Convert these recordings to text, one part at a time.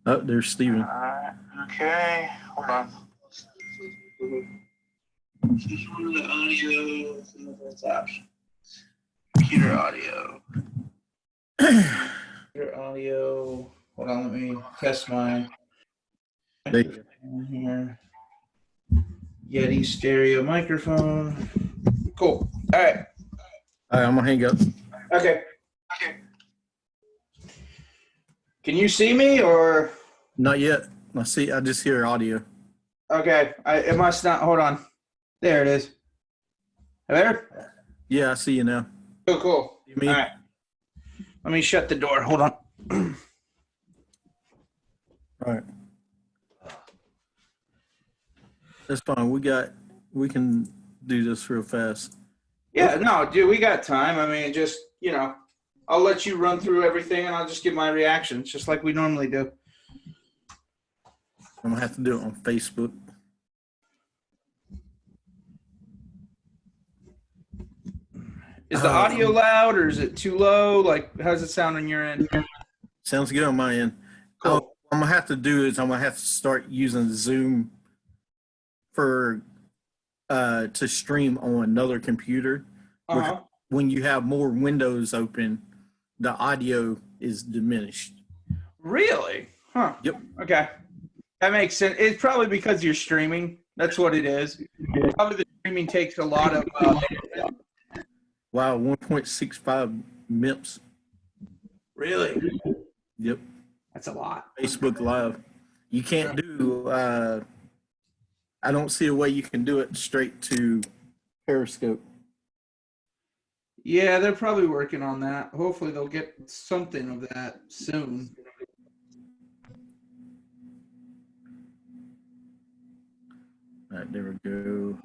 Oh, there's Steven. Okay, hold on. Switch one of the audio. That's option. Computer audio. Computer audio. Hold on, let me test my here. Yeti stereo microphone. Cool. All right. All right, I'm gonna hang up. Okay. Can you see me or? Not yet. I just hear audio. Okay. It must not. Hold on. There it is. There? Yeah, I see you now. Oh, cool. You mean? All right. Let me shut the door. Hold on. All right. That's fine. We can do this real fast. Yeah, no, dude, we got time. I mean, just, I'll let you run through everything and I'll just give my reactions, just like we normally do. I'm gonna have to do it on Facebook. Is the audio loud or is it too low? Like, how's it sound on your end? Sounds good on my end. Cool. I'm gonna have to do is I'm gonna have to start using Zoom for to stream on another computer. Uh-huh. When you have more windows open, the audio is diminished. Really? Huh. Yep. Okay. That makes sense. It's probably because you're streaming. That's what it is. Probably the streaming takes a lot of Wow, 1.65 MIPS. Really? Yep. That's a lot. Facebook Live. You can't do I don't see a way you can do it straight to Periscope. Yeah, they're probably working on that. Hopefully they'll get something of that soon. All right, there we go.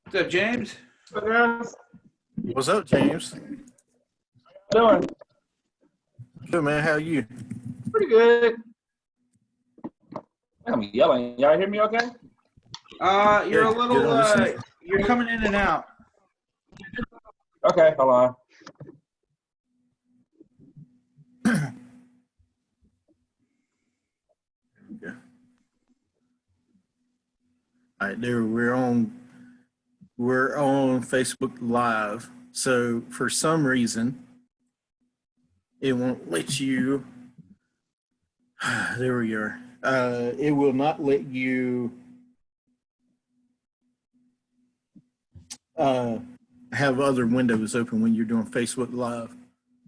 What's up, James? What's up, James? How you doing? Good, man. How are you? Pretty good. I'm yelling. Y'all hear me okay? You're a Good, little, good, you're coming in and out. Okay, hold on. Yeah. All right, there we're on Facebook Live. So for some reason, it won't let you. There we are. It will not let you have other windows open when you're doing Facebook Live.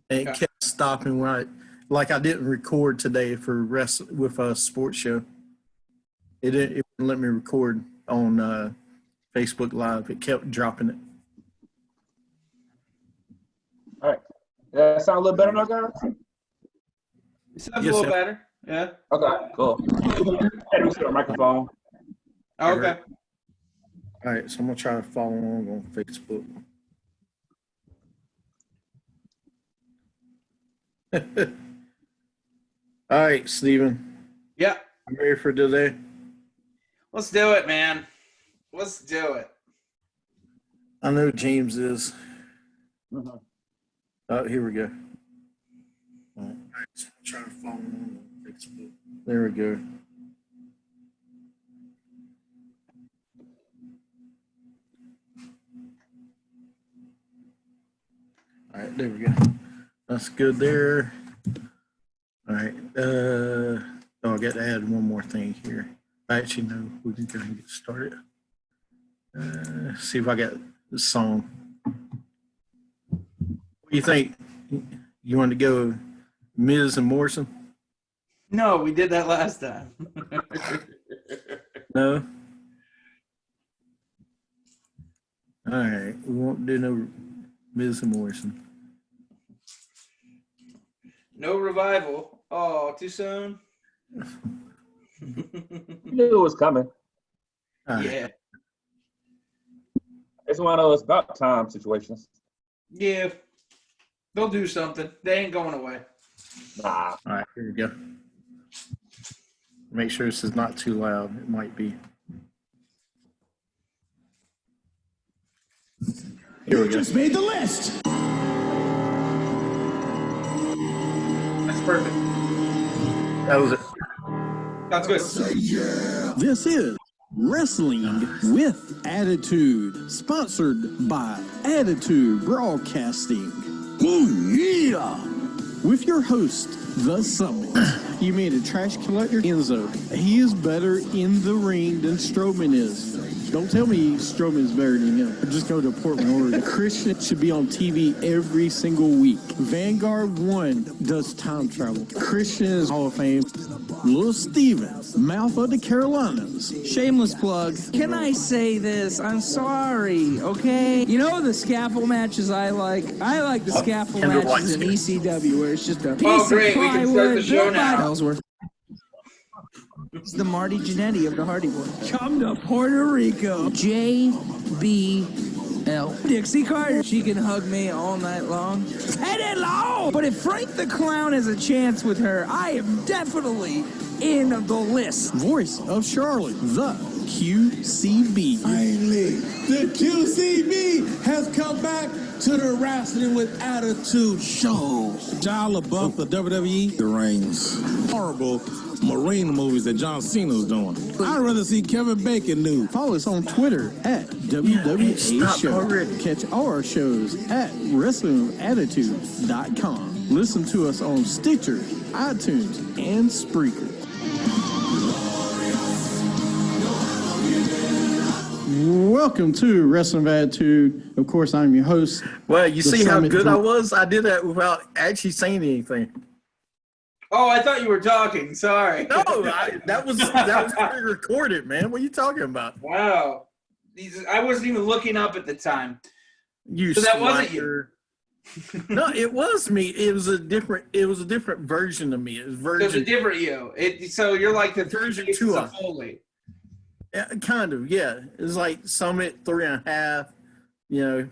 And it kept stopping when I didn't record today for with a sports show. It wouldn't let me record on Facebook Live. It kept dropping it. All right. Does that sound a little better now, guys? It sounds a little better. Yeah. Okay, cool. Hey, we see our microphone. Okay. All right, so I'm gonna try to follow along on Facebook. All right, Steven. Yeah. You ready for today? Let's do it, man. Let's do it. I know James is. Mm-hmm. Oh, here we go. All right, so I'm trying to follow along on Facebook. There we go. All right, there we go. That's good there. All right. I got to add one more thing here. Actually, no, we can go ahead and get started. See if I got the song. What do you think? You want to go Miz and Morrison? No, we did that last time. No? All right. We won't do no Miz and Morrison. No revival. Oh, too soon? You knew it was coming. Yeah. It's one of those about time situations. Yeah. They'll do something. They ain't going away. Nah. All right, here we go. Make sure this is not too loud. It might be. Here we You go. just made the list. That's perfect. That was it. Sounds good. This is Wrestling with Attitude, sponsored by Attitude Broadcasting. Oh, yeah! With your host, The Summit. You mean a trash collector? Enzo. He is better in the ring than Strowman is. Don't tell me Strowman is better than him. Just go to Portland, Oregon. Christian should be on TV every single week. Vanguard 1 does time travel. Christian is Hall of Fame. Little Steven, mouth of the Carolinas. Shameless plug. Can I say this? I'm sorry, okay? You know the scaffold matches I like? I like the scaffold Kendra matches in White's ECW where it's just a piece Oh, great. of We can start plywood the show built by now. Ellsworth. It's the Marty Jannetty of the Hardy Boys. Come to Puerto Rico. JBL. Dixie Carter. She can hug me all night long. Teddy Long! But if Frank the Clown has a chance with her, I am definitely in the list. Voice of Charlotte, the QCB. Finally, the QCB has come back to the Wrestling with Attitude show. Shia LaBeouf, the WWE, the reigns. Horrible Marine movies that John Cena's doing. I'd rather see Kevin Bacon do. Follow us on Twitter at WWA Stop Show. already. Catch all our shows at WrestlingAttitude.com. Listen to us on Stitcher, iTunes, and Spreaker. Welcome to Wrestling with Attitude. Of course, I'm your host. Well, you The see how Summit good I Group. was? I did that without actually saying anything. Oh, I thought you were talking. Sorry. No, that was pre-recorded, man. What are you talking about? Wow. I wasn't even looking up at the time. You So that wasn't slacker. No, it was me. It was a different version of me. It was So it's a version different you. So you're like the Version version 2 2 of Foley. yeah, kind of, yeah. It's like Summit 3.5, you know.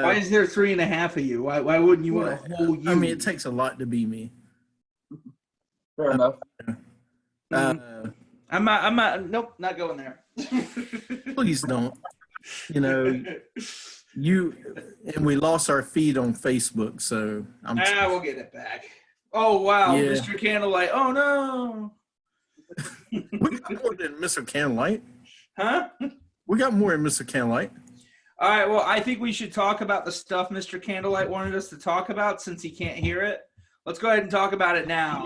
Why is there 3.5 of you? Why wouldn't you want a whole you? I mean, it takes a lot to be me. Fair enough. I'm not. Nope, not going there. Please don't. You know, and we lost our feed on Facebook, so We'll get it back. Oh wow, Yeah. Mr. Candlelight. Oh no. we got more than Mr. Candlelight. Huh? We got more than Mr. Candlelight. All right. Well, I think we should talk about the stuff Mr. Candlelight wanted us to talk about since he can't hear it. Let's go ahead and talk about it now.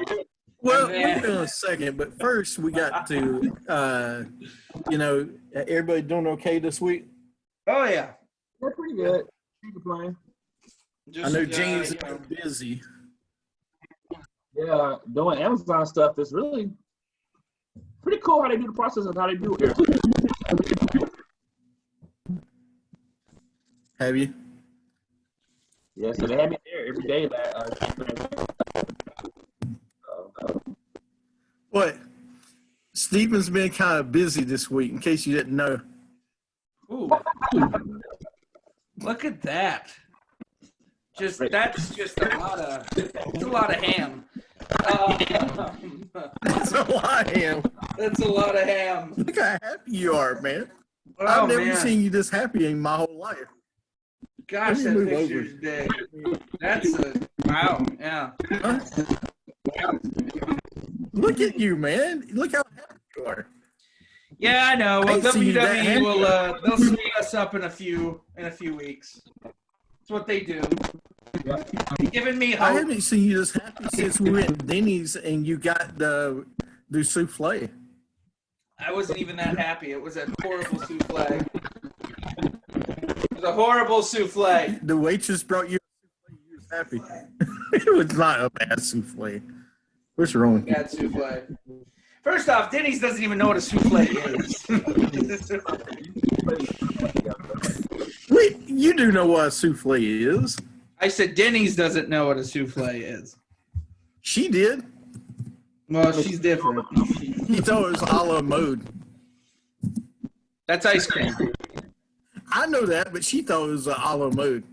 Well, And then- we'll do in a second, but first we got to, everybody doing okay this week? Oh yeah. They're pretty good. Can't complain. Just, I know James you is know, busy. Yeah, doing Amazon stuff is really pretty cool how they do the process and how they do it. Have you? Yeah, so they have me there every day. What? Stephen's been kind of busy this week, in case you didn't know. Ooh. Look at that. That's just a lot of ham. That's a lot, Ham. That's a lot of ham. Look how happy you are, man. Oh, I've never man. seen you this happy in my whole life. Gosh, Let that me move picture's big. That's wow. Yeah. Huh? Look at you, man. Look how happy you are. Yeah, I know. Well, I ain't seen you that WWE will they'll speed us up in a few weeks. That's what they do. Giving me I hope. haven't seen you this happy since we went to Denny's and you got the souffle. I wasn't even that happy. It was a horrible souffle. It was a horrible souffle. The waitress brought you a souffle. You was happy. It was not a bad souffle. What's wrong? Bad souffle. First off, Denny's doesn't even know what a souffle is. Wait, you do know what a souffle is. I said Denny's doesn't know what a souffle is. She did. Well, she's different. He told it was a la mode. That's ice cream. I know that, but she thought it was a la mode.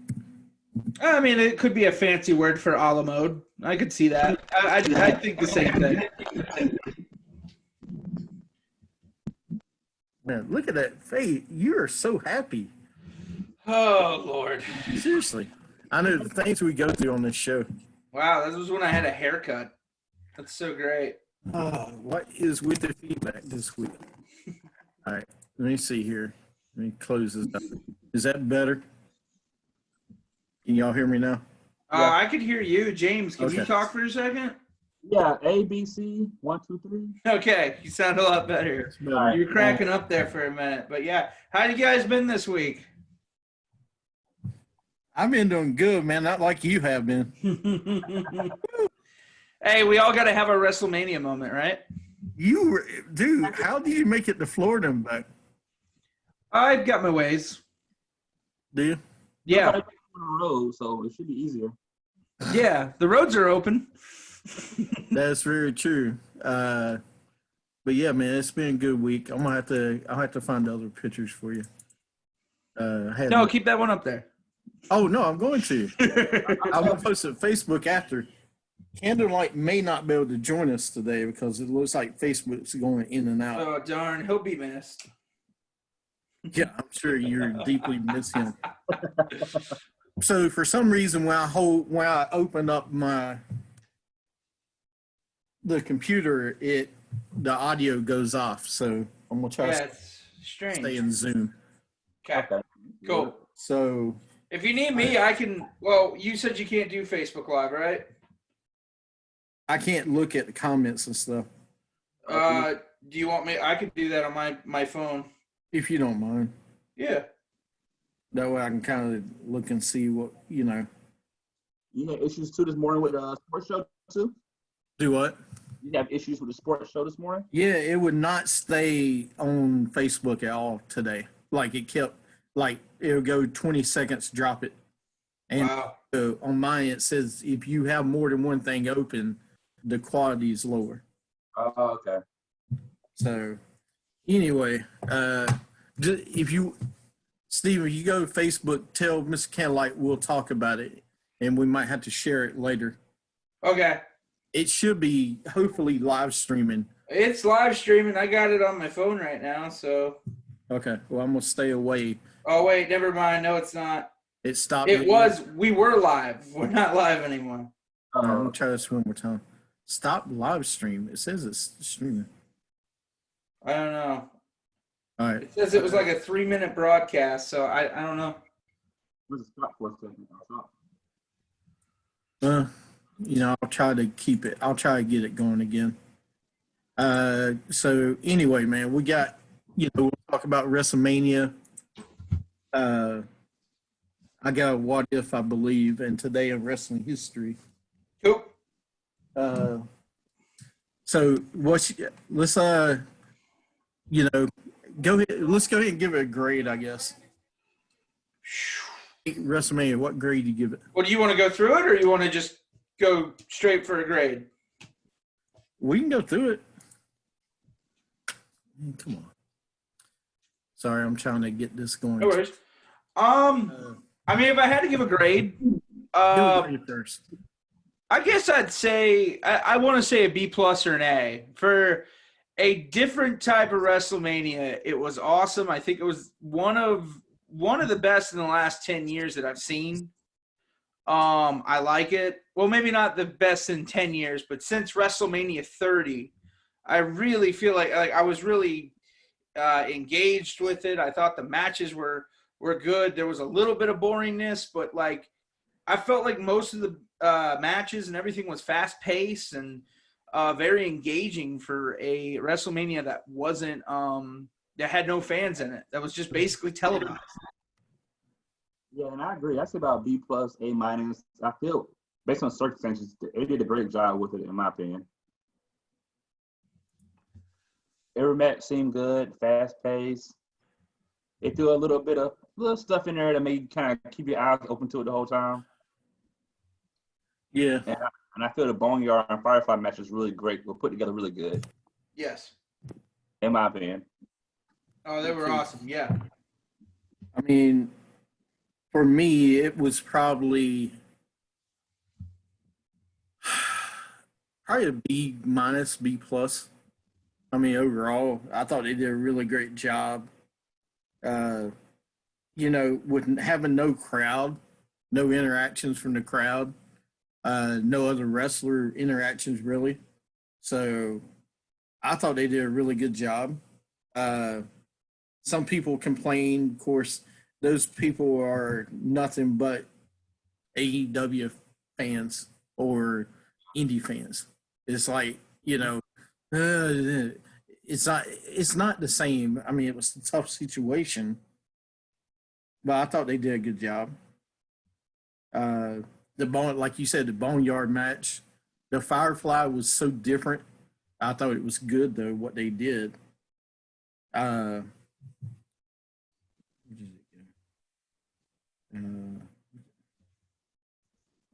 I mean, it could be a fancy word for a la mode. I could see that. I think the same thing. Man, look at that face. You are so happy. Oh, Lord. Seriously. I know the things we go through on this show. Wow, this was when I had a haircut. That's so great. What is with the feedback this week? All right, let me see here. Let me close this up. Is that better? Can y'all hear me now? Yeah. I could hear you. James, can you Okay. talk for a second? Yeah, A, B, C, 1, 2, 3. Okay, you sound a lot better. Better. All right. You were cracking up there for a minute. But yeah, how you guys been this week? I've been doing good, man. Not like you have been. Hey, we all got to have our WrestleMania moment, right? You were, dude. How do you make it to Florida and back? I've got my ways. Do you? Yeah, On the road, so it should be easier. yeah. The roads are open. That's very true. But yeah, man, it's been a good week. I'll have to find other pictures for you. No, keep that one up there. Oh no, I'm going to. I'm gonna post it on Facebook after. Candlelight may not be able to join us today because it looks like Facebook's going in and out. Oh, darn. He'll be missed. Yeah, I'm sure you're deeply miss him. So for some reason, when I open up the computer, the audio goes off. So I'm gonna try Yeah, to it's strange. stay in Zoom. Okay, cool. So If you need me, I can. Well, you said you can't do Facebook Live, right? I can't look at the comments and stuff Do you want me? I could do that on my phone. if you don't mind. Yeah. That way I can kind of look and see what You had issues too this morning with the sports show too? do what. You have issues with the sports show this morning? Yeah, it would not stay on Facebook at all today. Like it kept, like it would go 20 seconds, drop it. And Wow. on mine, it says if you have more than one thing open, the quality is lower. Oh, okay. So anyway, Steve, if you go to Facebook, tell Mr. Candlelight we'll talk about it and we might have to share it later. Okay. It should be hopefully live streaming. It's live streaming. I got it on my phone right now. So. Okay. Well, I'm going to stay away. Oh wait, never mind. No, it's not. It stopped. It was. We were live. We're not live anymore. I'm going to try this one more time. Stop live stream. It says it's streaming. I don't know. All right. It says it was like a 3-minute broadcast, so I don't know. Where's the stop for a second? I'll stop. I'll try to keep it. I'll try to get it going again. So anyway, man, we got, we'll talk about WrestleMania. I got a what if, I believe, and today in wrestling history. Cool. So let's go ahead. Let's go ahead and give it a grade, I guess. WrestleMania, what grade do you give it? Well, do you want to go through it, or you want to just go straight for a grade? We can go through it. Come on. Sorry, I'm trying to get this going. No worries. I mean, if I had to give a grade, Give a grade first. I guess I'd say I want to say a B+ or an A. For a different type of WrestleMania, it was awesome. I think it was one of the best in the last 10 years that I've seen. I like it. Well, maybe not the best in 10 years, but since WrestleMania 30, I really feel like I was really engaged with it. I thought the matches were good. There was a little bit of boringness, but I felt like most of the matches and everything was fast paced and very engaging for a WrestleMania that wasn't that had no fans in it. That was just basically televised. Yeah, and I agree. I say about B+, A-. I feel, based on circumstances, they did a great job with it, in my opinion. Every match seemed good, fast-paced. They threw a little bit of little stuff in there that made you kind of keep your eyes open to it the whole time. Yeah. And I feel the Boneyard and Firefly match was really great. We're put together really good, Yes. in my opinion. Oh, they were awesome. Yeah. I mean, for me, it was probably a B-, B+. I mean, overall, I thought they did a really great job. with having no crowd, no interactions from the crowd, no other wrestler interactions really. So I thought they did a really good job. Some people complain, of course, those people are nothing but AEW fans or indie fans. It's like, it's not the same. I mean, it was a tough situation, but I thought they did a good job. Like you said, the Boneyard match, the Firefly was so different. I thought it was good though what they did. I'm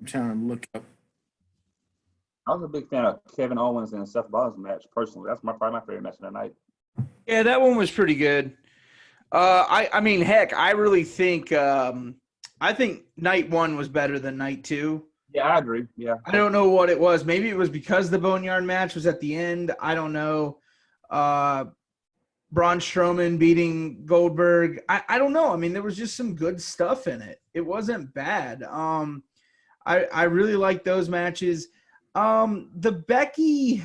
trying to look up. I was a big fan of Kevin Owens and Seth Rollins match personally. That's probably my favorite match of the night. Yeah, that one was pretty good. I mean, heck, I really think I think night one was better than night two. Yeah, I agree. Yeah. I don't know what it was. Maybe it was because the Boneyard match was at the end. I don't know. Braun Strowman beating Goldberg. I don't know. I mean, there was just some good stuff in it. It wasn't bad. I really like those matches. The Becky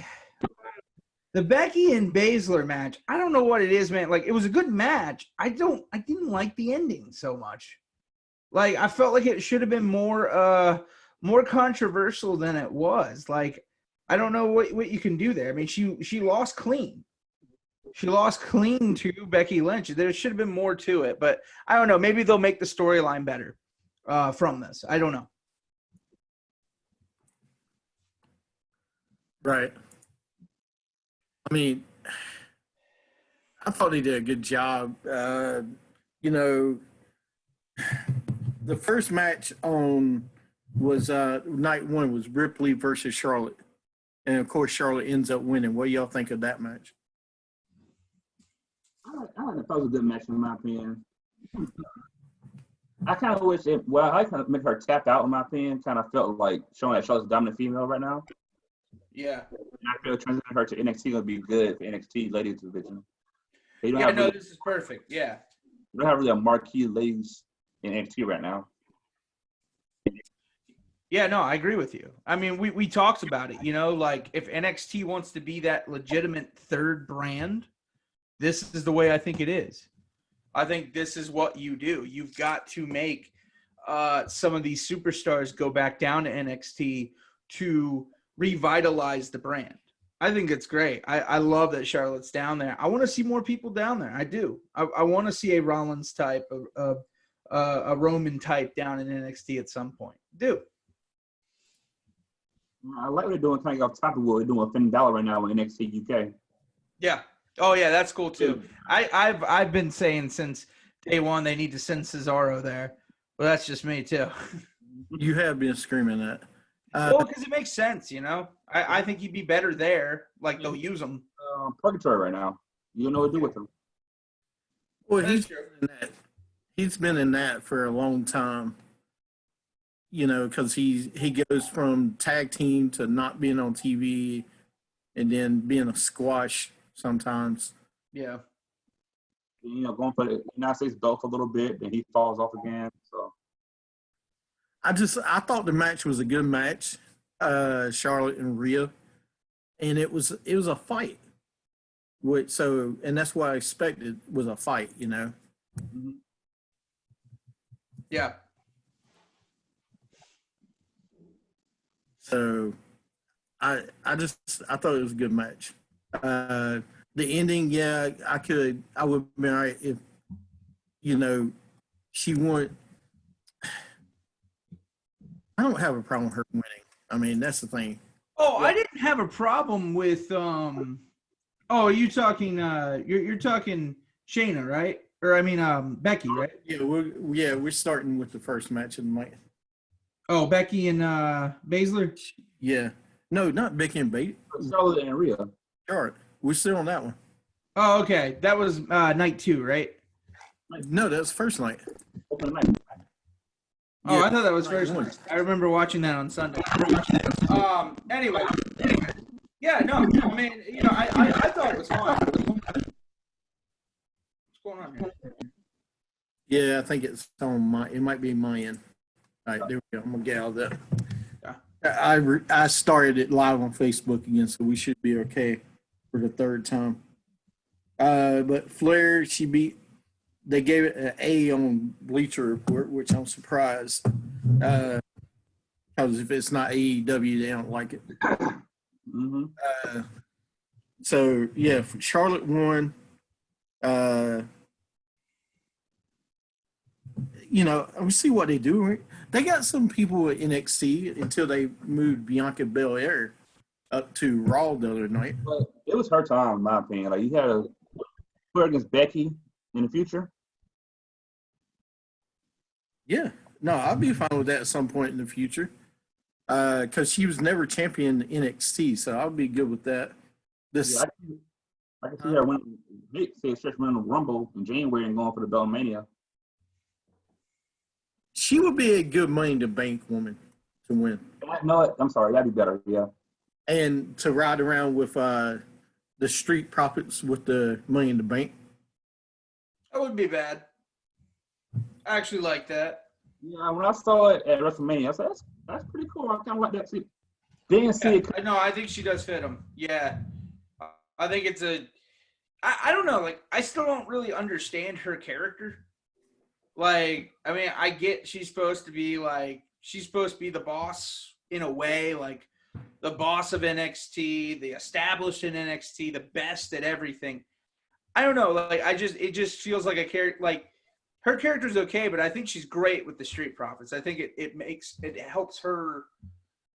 and Baszler match, I don't know what it is, man. Like, it was a good match. I didn't like the ending so much. Like, I felt like it should have been more controversial than it was. Like, I don't know what you can do there. I mean, she lost clean. She lost clean to Becky Lynch. There should have been more to it, but I don't know. Maybe they'll make the storyline better from this. I don't know. Right. I mean, I thought he did a good job. The first match was night one was Ripley versus Charlotte. And of course, Charlotte ends up winning. What do y'all think of that match? I thought it was a good match in my opinion. I kind of wish I kind of make her tap out in my opinion. Kind of felt like showing that Charlotte's a dominant female right now. Yeah. And I feel transitioning her to NXT gonna be good for NXT ladies division. This is perfect. Yeah. They don't have really a marquee ladies in NXT right now. Yeah, no, I agree with you. I mean, we talked about it, like if NXT wants to be that legitimate third brand, this is the way I think it is. I think this is what you do. You've got to make some of these superstars go back down to NXT to revitalize the brand. I think it's great. I love that Charlotte's down there. I want to see more people down there. I do. I want to see a Rollins type, a Roman type down in NXT at some point. Do. I like what they're doing kind of off topic of what we're doing with Finn Balor right now in NXT UK. Yeah. Oh, yeah, that's cool, too. I've been saying since day one they need to send Cesaro there. Well, that's just me, too. You have been screaming that. Well, because it makes sense, I think he'd be better there. Like, they'll use him. Purgatory right now. You don't know what to do with him. Well, he's been in that for a long time. Because he goes from tag team to not being on TV and then being a squash sometimes. Yeah. Going for the United States belt for a little bit, then he falls off again. So I thought the match was a good match, Charlotte and Rhea, and it was a fight. And that's what I expected was a fight, Mm-hmm. Yeah. So I thought it was a good match. The ending, yeah, I would be all right if, she won. I don't have a problem with her winning. I mean, that's the thing. Oh, yeah. I didn't have a problem with are you talking you're talking Shayna, right? Or I mean Becky, right? Yeah, we're starting with the first match of the night. Oh, Becky and Baszler? Yeah. No, not Becky and Baszler. Charlotte and Rhea. Charlotte. We're still on that one. Oh, okay. That was night 2, right? No, that was first night. Open night. Oh, yeah. I thought that was first night. I remember watching that on Sunday. Anyway. Yeah, no, I mean, I thought it was fun. What's going on here? Yeah, I think it's on my. It might be mine. All right, there we go. I'm gonna get out of that. I started it live on Facebook again, so we should be okay for the third time. But Flair, she beat. They gave it an A on Bleacher Report, which I'm surprised. Because if it's not AEW, they don't like it. Mm-hmm. So yeah, Charlotte won. You know, we see what they do. They got some people at NXT until they moved Bianca Belair up to Raw the other night. But it was her time, in my opinion. Like, you had to put her against Becky in the future. Yeah, no, I'd be fine with that at some point in the future. Because she was never champion NXT, so I'll be good with that. Yeah, I can see her winning. Vic said she's winning the Rumble in January and going for the Belmania. She would be a good Money in the Bank woman to win. No, I'm sorry, that'd be better. Yeah. And to ride around with the Street Profits with the Money in the Bank. That wouldn't be bad. I actually like that. Yeah, when I saw it at WrestleMania, I said, that's pretty cool. I kind of like that. See, didn't see it. No, I think she does fit him. Yeah. I think it's I don't know. Like, I still don't really understand her character. Like, I mean, I get she's supposed to be the boss in a way, like the boss of NXT, the established in NXT, the best at everything. I don't know. Like, it just feels like a character. Like, her character's okay, but I think she's great with the Street Profits. I think it helps her.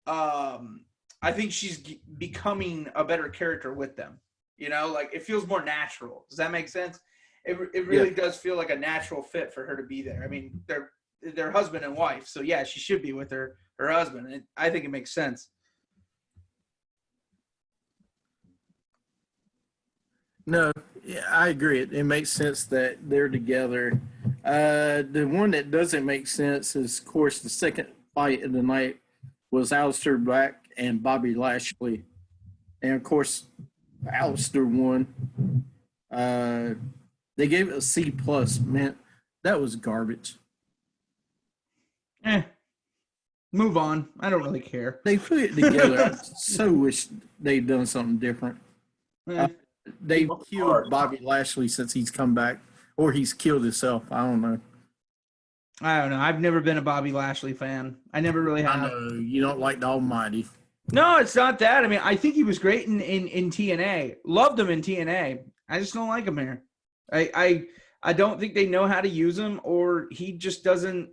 I think she's becoming a better character with them. You know, like, it feels more natural. Does that make sense? It really does feel like a natural fit for her to be there. I mean, they're husband and wife, so yeah, she should be with her husband. And I think it makes sense. No, yeah, I agree. It makes sense that they're together. The one that doesn't make sense is, of course, the second fight of the night was Aleister Black and Bobby Lashley. And, of course, Aleister won. They gave it a C+. Man, that was garbage. Move on. I don't really care. They put it together. I so wish they'd done something different. They killed Bobby Lashley since he's come back, or he's killed himself. I don't know. I've never been a Bobby Lashley fan. I never really have. I know you don't like the Almighty. No, it's not that. I mean, I think he was great in TNA. Loved him in TNA. I just don't like him here. I don't think they know how to use him, or he just doesn't.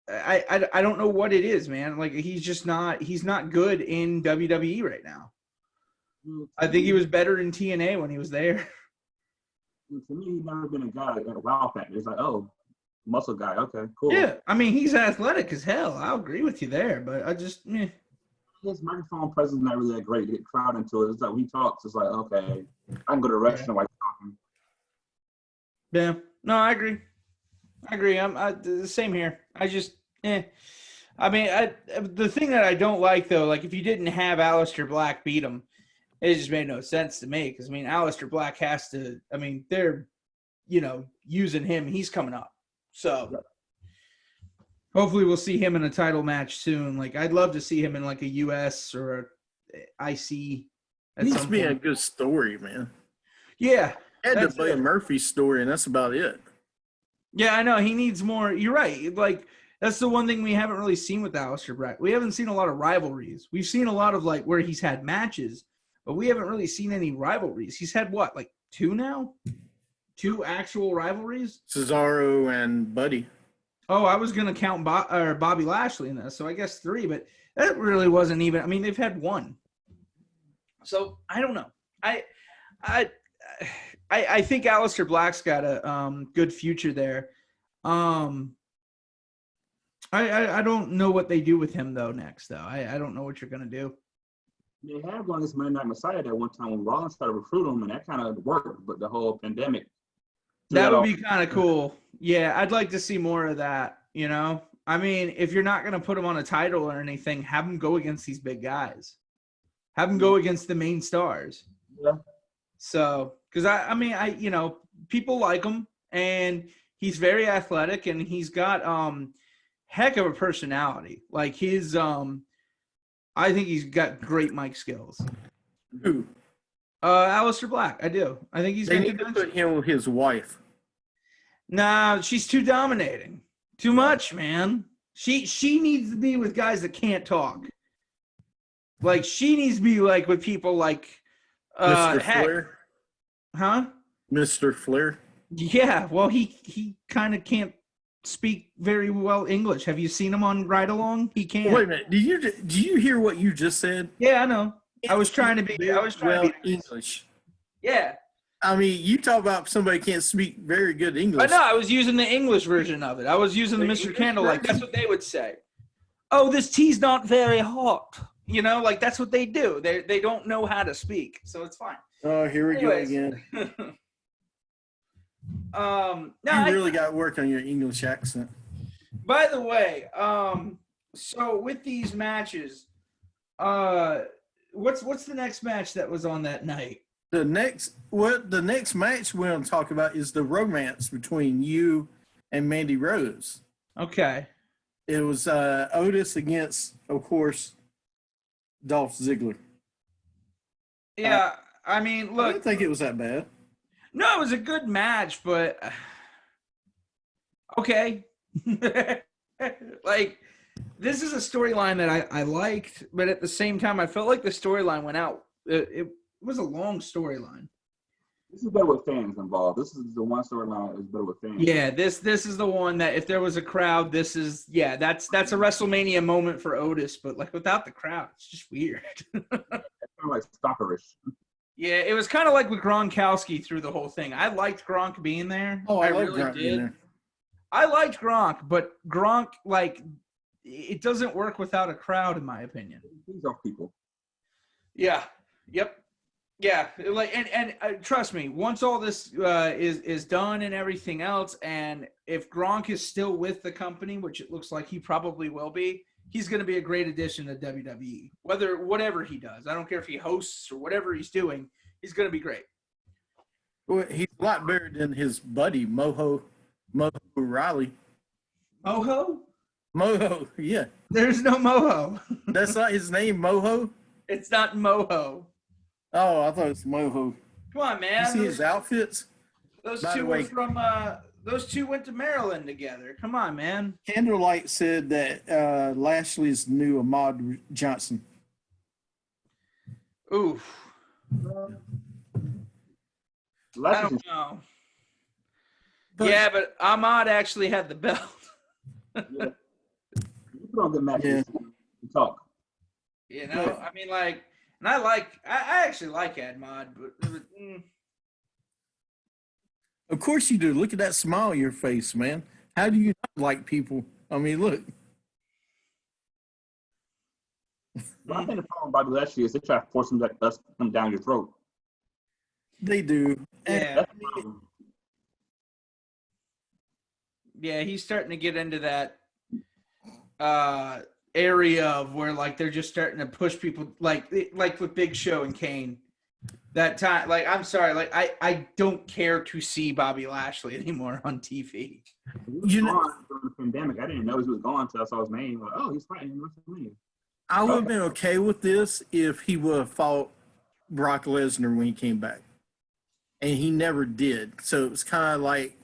I don't know what it is, man. Like, he's not good in WWE right now. I think he was better in TNA when he was there. To me, he's never been a guy that got a wow factor. It's like, oh, muscle guy. Okay, cool. Yeah, I mean, he's athletic as hell. I'll agree with you there, but I just, His microphone presence is not really that great to get crowd into it. It's like when he talks, it's like, okay, I can go to the restroom while he's talking. Yeah, no, I agree. I'm the same here. I just, I mean, the thing that I don't like, though, like, if you didn't have Aleister Black beat him, it just made no sense to me. Because, I mean, Aleister Black has to, I mean, they're, using him. He's coming up. So hopefully we'll see him in a title match soon. Like, I'd love to see him in, like, a US or a IC. It needs to be a good story, man. Yeah. Had to play a Murphy story, and that's about it. Yeah, I know. He needs more. You're right. Like, that's the one thing we haven't really seen with Aleister Black. We haven't seen a lot of rivalries. We've seen a lot of, like, where he's had matches, but we haven't really seen any rivalries. He's had, what, like 2 now? 2 actual rivalries? Cesaro and Buddy. Oh, I was going to count Bobby Lashley in this, so I guess 3, but that really wasn't even – I mean, they've had 1. So, I don't know. I think Aleister Black's got a good future there. I don't know what they do with him, though, next, though. I don't know what you're going to do. They had one this Monday Night Messiah that one time when Rollins tried to recruit him, and that kind of worked, but the whole pandemic. That would be kind of cool. Yeah, I'd like to see more of that, I mean, if you're not going to put him on a title or anything, have him go against these big guys. Have him go against the main stars. Yeah. So, because I mean, people like him, and He's very athletic, and he's got heck of a personality. Like his I think he's got great mic skills. Who? Aleister Black, I do. I think he's They got need good to mic put him with his wife. Nah, she's too dominating. Too much, man. She needs to be with guys that can't talk. Like she needs to be like with people like Mr. heck, Flair. huh? Mr. Flair. Yeah, well he kind of can't speak very well English. Have you seen him on Ride Along? He can't. Wait a minute. Do you hear what you just said? Yeah, I know. I was trying to be English. Yeah. I mean, you talk about somebody can't speak very good English. I know, I was using the English version of it. I was using the Mr. Candlelight. That's what they would say. Oh, this tea's not very hot. You know, like that's what they do. They don't know how to speak, so it's fine. Oh, here we Anyways. go again. No, You really got to work on your English accent. By the way, so with these matches, what's the next match that was on that night? The next match we're going to talk about is the romance between you and Mandy Rose. Okay. It was Otis against, of course, Dolph Ziggler. Yeah, I mean, I look. didn't think it was that bad. No, it was a good match, but okay. Like, this is a storyline that I liked, but at the same time, I felt like the storyline went out. It was a long storyline. This is better with fans involved. This is the one storyline that is better with fans. Yeah, this is the one that if there was a crowd, that's a WrestleMania moment for Otis, but like without the crowd, it's just weird. It's kind of like stalkerish. Yeah, it was kind of like with Gronkowski through the whole thing. I liked Gronk being there. Oh, I like really Gronk being there. I liked Gronk, but Gronk, like, it doesn't work without a crowd, in my opinion. These are people. Yeah. Yep. Yeah. Like, and trust me, once all this is done and everything else, and if Gronk is still with the company, which it looks like he probably will be, he's going to be a great addition to WWE. Whatever he does, I don't care if he hosts or whatever he's doing, he's going to be great. Well, he's a lot better than his buddy Moho Riley. Moho? Moho, yeah. There's no Moho. That's not his name, Moho? It's not Moho. Oh, I thought it was Moho. Come on, man. You see his outfits? Those By two the were way, from those two went to Maryland together. Come on, man. Candlelight said that Lashley's new Ahmad Johnson. Oof. I don't know. Yeah, but Ahmad actually had the belt. Yeah. You put on good matches and talk. You know, I mean, like, and I actually like Ahmad, but Of course you do. Look at that smile on your face, man. How do you not like people? I mean, look. But I think the problem with Bobby Lashley is they try to force him down your throat. They do. yeah, That's the problem. yeah, he's starting to get into that area of where like they're just starting to push people like with Big Show and Kane. That time, like, I'm sorry, like I don't care to see Bobby Lashley anymore on TV. You know, during the pandemic, I didn't know he was gone until I saw his name. Like, oh, he's fighting WrestleMania. I would have been okay with this if he would have fought Brock Lesnar when he came back. And he never did. So it was kind of like,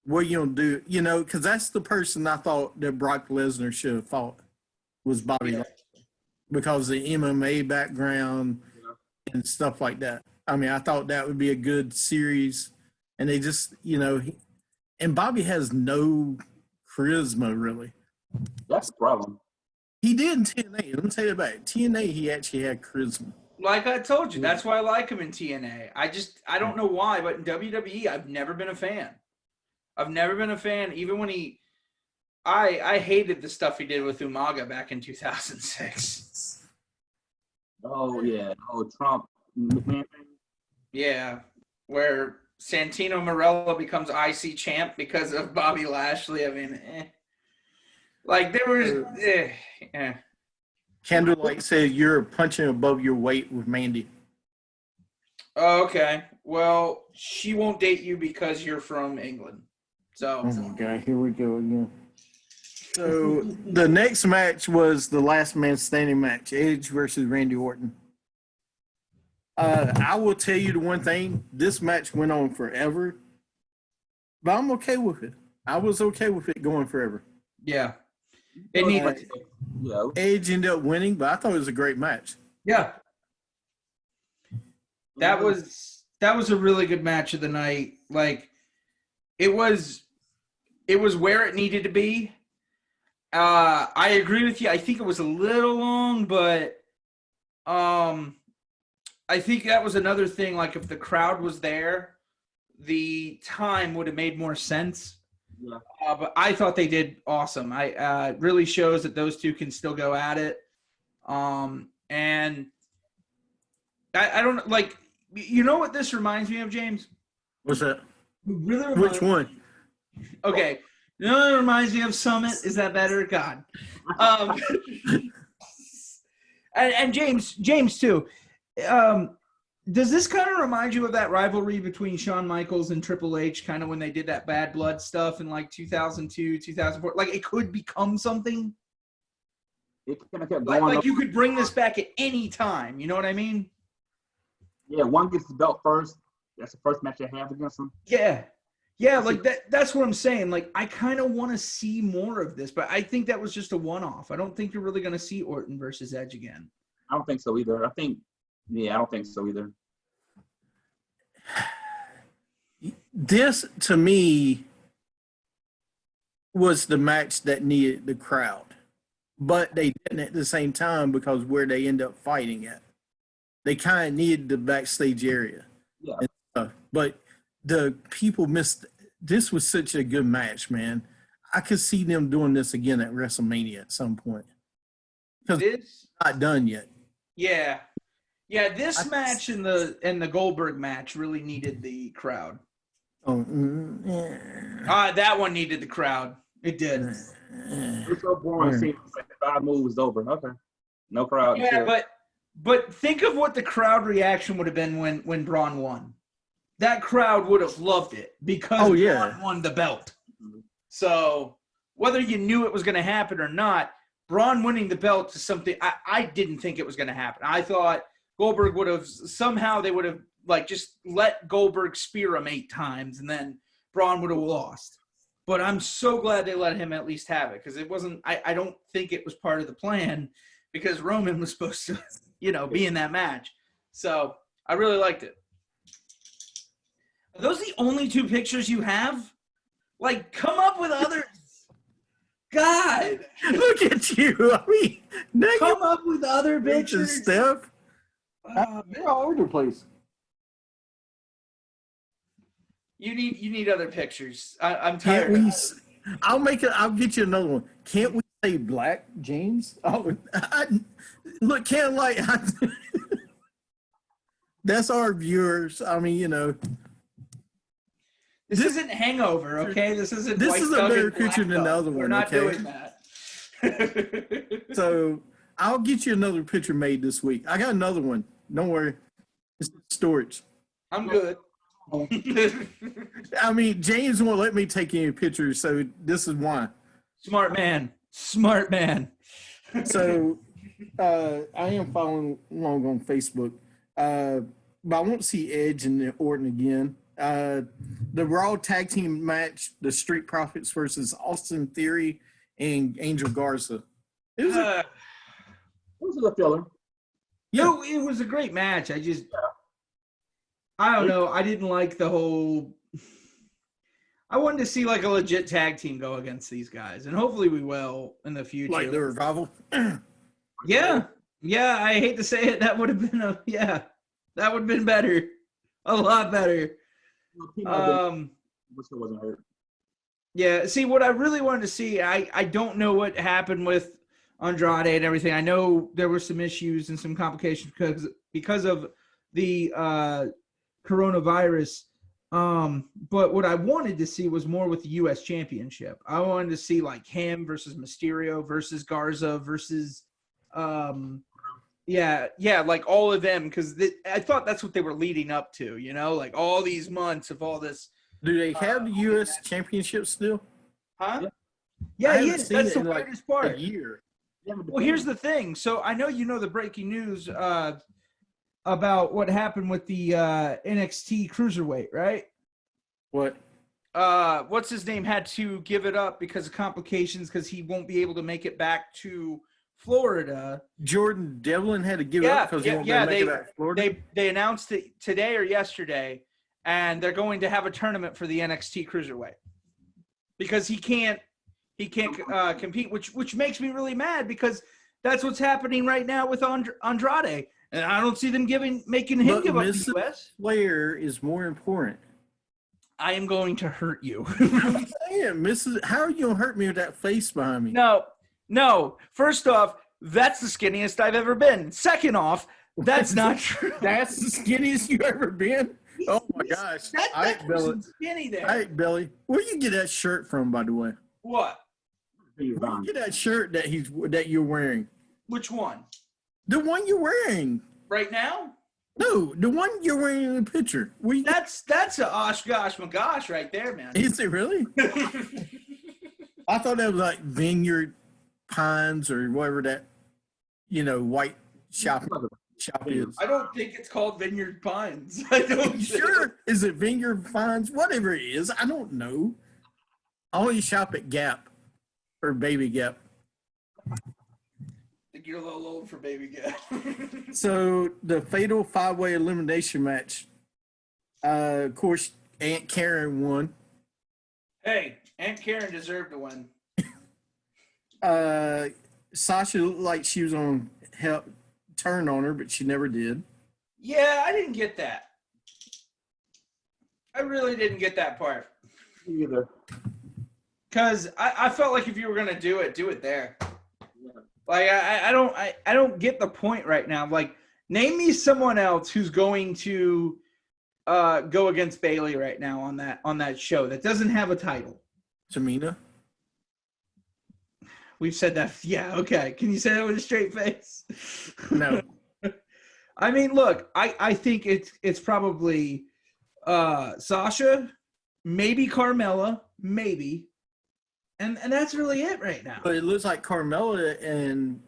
what are you going to do? You know, because that's the person I thought that Brock Lesnar should have fought was Bobby Lashley. Because of the MMA background and stuff like that. I mean, I thought that would be a good series. And they just, you know, and Bobby has no charisma, really. That's the problem. He did in TNA. Let me tell you about it. TNA, he actually had charisma. Like I told you, that's why I like him in TNA. I don't know why, but in WWE, I've never been a fan. I've never been a fan, even when I hated the stuff he did with Umaga back in 2006. Oh, yeah. Oh, Trump, McMahon thing. Yeah, where Santino Marella becomes IC champ because of Bobby Lashley. I mean, like there was, yeah. Candlelight said you're punching above your weight with Mandy. Oh, okay. Well, she won't date you because you're from England. So, Oh my God, here we go again. So the next match was the last man standing match, Edge versus Randy Orton. I will tell you the one thing, this match went on forever, but I'm okay with it. I was okay with it going forever. yeah. It needed Yeah. Edge ended up winning, but I thought it was a great match. Yeah. That was a really good match of the night. Like, it was where it needed to be. I agree with you. I think it was a little long, but I think that was another thing. Like, if the crowd was there, the time would have made more sense. Yeah. But I thought they did awesome. It really shows that those two can still go at it. And I don't like. You know what this reminds me of, James? What's that? It really Which one? Okay. You know what it reminds me of? Summit? Is that better? God. And James too. Does this kind of remind you of that rivalry between Shawn Michaels and Triple H, kind of when they did that Bad Blood stuff in like 2002, 2004? Like, it could become something? It kind of kept going. Like you could bring this back at any time. You know what I mean? Yeah, one gets the belt first. That's the first match they have against them. Yeah. Yeah, like that's what I'm saying. Like, I kind of want to see more of this, but I think that was just a one-off. I don't think you're really going to see Orton versus Edge again. I don't think so either. I don't think so either. This, to me, was the match that needed the crowd. But they didn't at the same time because where they end up fighting at. They kind of needed the backstage area. Yeah. But the people missed. This was such a good match, man. I could see them doing this again at WrestleMania at some point. Because it's not done yet. Yeah. Yeah, this match and the Goldberg match really needed the crowd. Oh, yeah. That one needed the crowd. It did. It's so boring seeing like 5 moves over. Okay. No crowd. Yeah, but think of what the crowd reaction would have been when Braun won. That crowd would have loved it because Braun won the belt. So whether you knew it was going to happen or not, Braun winning the belt is something I didn't think it was going to happen. I thought Goldberg would have somehow they would have like just let Goldberg spear him 8 times and then Braun would have lost. But I'm so glad they let him at least have it because it wasn't. I don't think it was part of the plan because Roman was supposed to, be in that match. So I really liked it. Are those the only 2 pictures you have? Like, come up with others. God, look at you. I mean, come up with other pictures. Steph. They're all over the place. You need other pictures. I'm tired. I'll get you another one. Can't we say black, James? Oh, look, can't like. That's our viewers. I mean, This isn't Hangover, okay? This isn't. This White is a Dog better and picture Black than the Dog. other one. We're not okay? doing that. So I'll get you another picture made this week. I got another one. Don't worry. It's storage. I'm good. I mean, James won't let me take any pictures, so this is why. Smart man. So I am following along on Facebook, but I won't see Edge and Orton again. The Raw Tag Team match, the Street Profits versus Austin Theory and Angel Garza. It was a filler. Yeah, it was a great match. I don't know. I didn't like the whole. I wanted to see like a legit tag team go against these guys, and hopefully we will in the future. Like the Revival. Yeah. I hate to say it, that would have been that would have been better, a lot better. Wish it wasn't hurt. Yeah. See, what I really wanted to see, I don't know what happened with Andrade and everything. I know there were some issues and some complications because of the coronavirus. But what I wanted to see was more with the U.S. Championship. I wanted to see like him versus Mysterio versus Garza versus, like all of them because I thought that's what they were leading up to. Like all these months of all this Do they have the U.S. Championship still? Huh? Yeah. Yeah, I he haven't is. seen That's it the in like weirdest a part. year. Well, here's the thing. So I know you know the breaking news about what happened with the NXT Cruiserweight, right? What? What's his name had to give it up because of complications because he won't be able to make it back to Florida. Jordan Devlin had to give Yeah, up because he won't be yeah, able to make it back to Florida. They announced it today or yesterday, and they're going to have a tournament for the NXT Cruiserweight because he can't compete, which makes me really mad because that's what's happening right now with Andrade, and I don't see them making him But give up the Mrs. US. Flair is more important. I am going to hurt you. I'm saying, Mrs. How are you gonna hurt me with that face behind me? No. First off, that's the skinniest I've ever been. Second off, that's not true. That's the skinniest you ever been. Oh my gosh! That person's skinny there. All right, Billy. Where you get that shirt from, by the way? What? Where you get that shirt that you're wearing? Which one? The one you're wearing. Right now? No, the one you're wearing in the picture. That's a osh gosh my gosh right there, man. Is it really? I thought that was like Vineyard Pines or whatever that, white shop is. I don't think it's called Vineyard Pines. I don't Sure. Is it Vineyard Pines? Whatever it is. I don't know. I only shop at Gap or Baby Gap. I think you're a little old for Baby Gap. So the fatal 5-way elimination match. Of course, Aunt Karen won. Hey, Aunt Karen deserved to win. Sasha looked like she was on help turn on her, but she never did. Yeah, I didn't get that. I really didn't get that part. Me either. Because I felt like if you were gonna do it there. Like I don't get the point right now. Like, name me someone else who's going to go against Bailey right now on that show that doesn't have a title. Tamina. We've said that. Yeah, okay. Can you say that with a straight face? No. I mean, look, I think it's probably Sasha, maybe Carmella, maybe. And that's really it right now. But it looks like Carmella and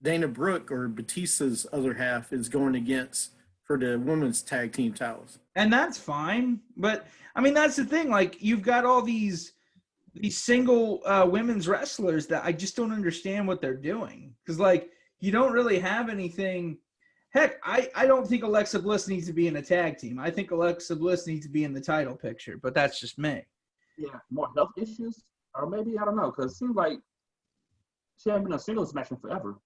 Dana Brooke, or Batista's other half, is going against for the women's tag team titles. And that's fine. But, I mean, that's the thing. Like, you've got all these single women's wrestlers that I just don't understand what they're doing. Because, like, you don't really have anything. Heck, I don't think Alexa Bliss needs to be in a tag team. I think Alexa Bliss needs to be in the title picture. But that's just me. Yeah, more health issues, or maybe I don't know, because it seems like she hasn't been a singles match in forever.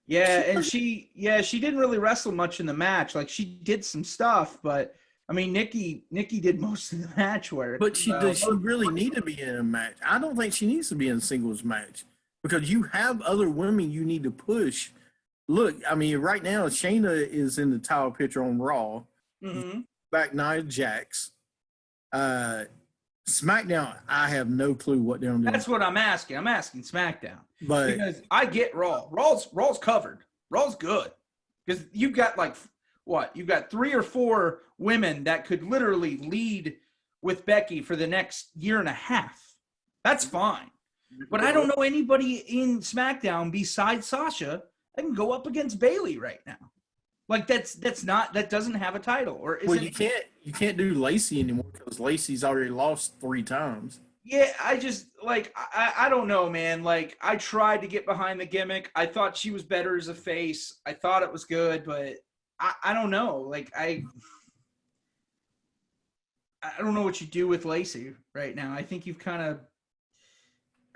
Yeah, and she didn't really wrestle much in the match. Like, she did some stuff, but I mean, Nikki did most of the match work. But does she really need to be in a match? I don't think she needs to be in a singles match because you have other women you need to push. Look, I mean, right now Shayna is in the title picture on Raw. Mm-hmm. Back Nia Jax. SmackDown, I have no clue what they're doing. That's what I'm asking. I'm asking SmackDown. But because I get Raw. Raw's covered. Raw's good. Because you've got you've got 3 or 4 women that could literally lead with Becky for the next year and a half. That's fine. But I don't know anybody in SmackDown besides Sasha that can go up against Bailey right now. Like, that doesn't have a title. Or you can't do Lacey anymore because Lacey's already lost 3 times. Yeah, I just, like, I don't know, man. Like, I tried to get behind the gimmick. I thought she was better as a face. I thought it was good, but I don't know. Like, I don't know what you do with Lacey right now. I think you've kind of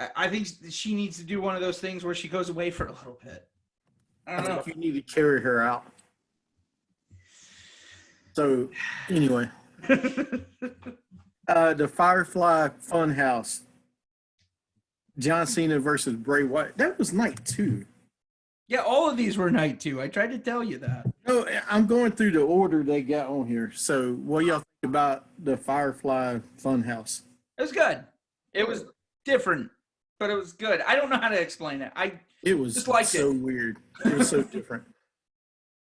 – I think she needs to do one of those things where she goes away for a little bit. I don't know. You need to carry her out. So, anyway. The Firefly Funhouse. John Cena versus Bray Wyatt. That was night 2. Yeah, all of these were night 2. I tried to tell you that. No, I'm going through the order they got on here. So, what y'all think about the Firefly Funhouse? It was good. It was different, but it was good. I don't know how to explain it. It was just liked so it. Weird. It was so different.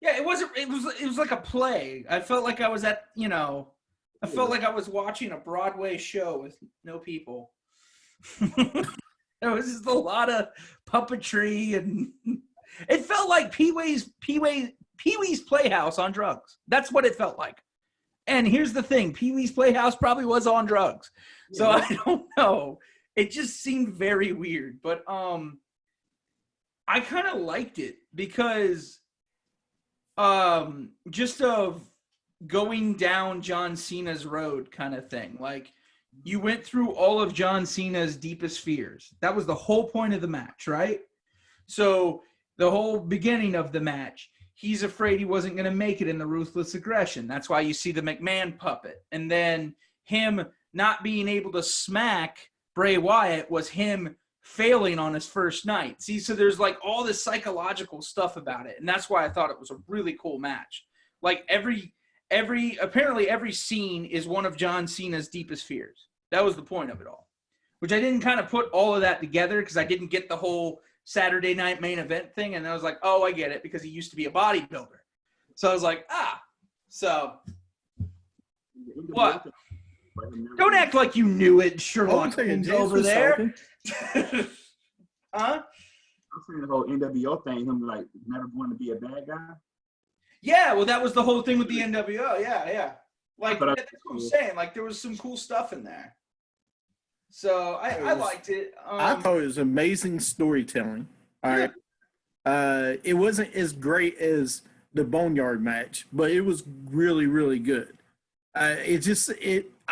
Yeah, it wasn't. It was like a play. I felt like I was at I felt like I was watching a Broadway show with no people. There was just a lot of puppetry, and it felt like Pee-wee's Playhouse on drugs. That's what it felt like. And here's the thing, Pee-wee's Playhouse probably was on drugs. So I don't know. It just seemed very weird. But I kind of liked it because just of going down John Cena's road kind of thing. Like, you went through all of John Cena's deepest fears. That was the whole point of the match, right? So the whole beginning of the match, he's afraid he wasn't going to make it in the Ruthless Aggression. That's why you see the McMahon puppet. And then him not being able to smack Bray Wyatt was him failing on his first night. See, so there's like all this psychological stuff about it. And that's why I thought it was a really cool match. Like apparently every scene is one of John Cena's deepest fears. That was the point of it all, which I didn't kind of put all of that together because I didn't get the whole Saturday night main event thing. And I was like, oh, I get it, because he used to be a bodybuilder. So I was like, so what? Don't act like you knew it, Sherlock Holmes over there. Huh? I'm saying the whole NWO thing, him like never wanting to be a bad guy. Yeah, well, that was the whole thing with the NWO. Yeah. Like, that's what I'm saying. Like, there was some cool stuff in there. So I liked it. I thought it was amazing storytelling. All right. It wasn't as great as the Boneyard match, but it was really, really good. I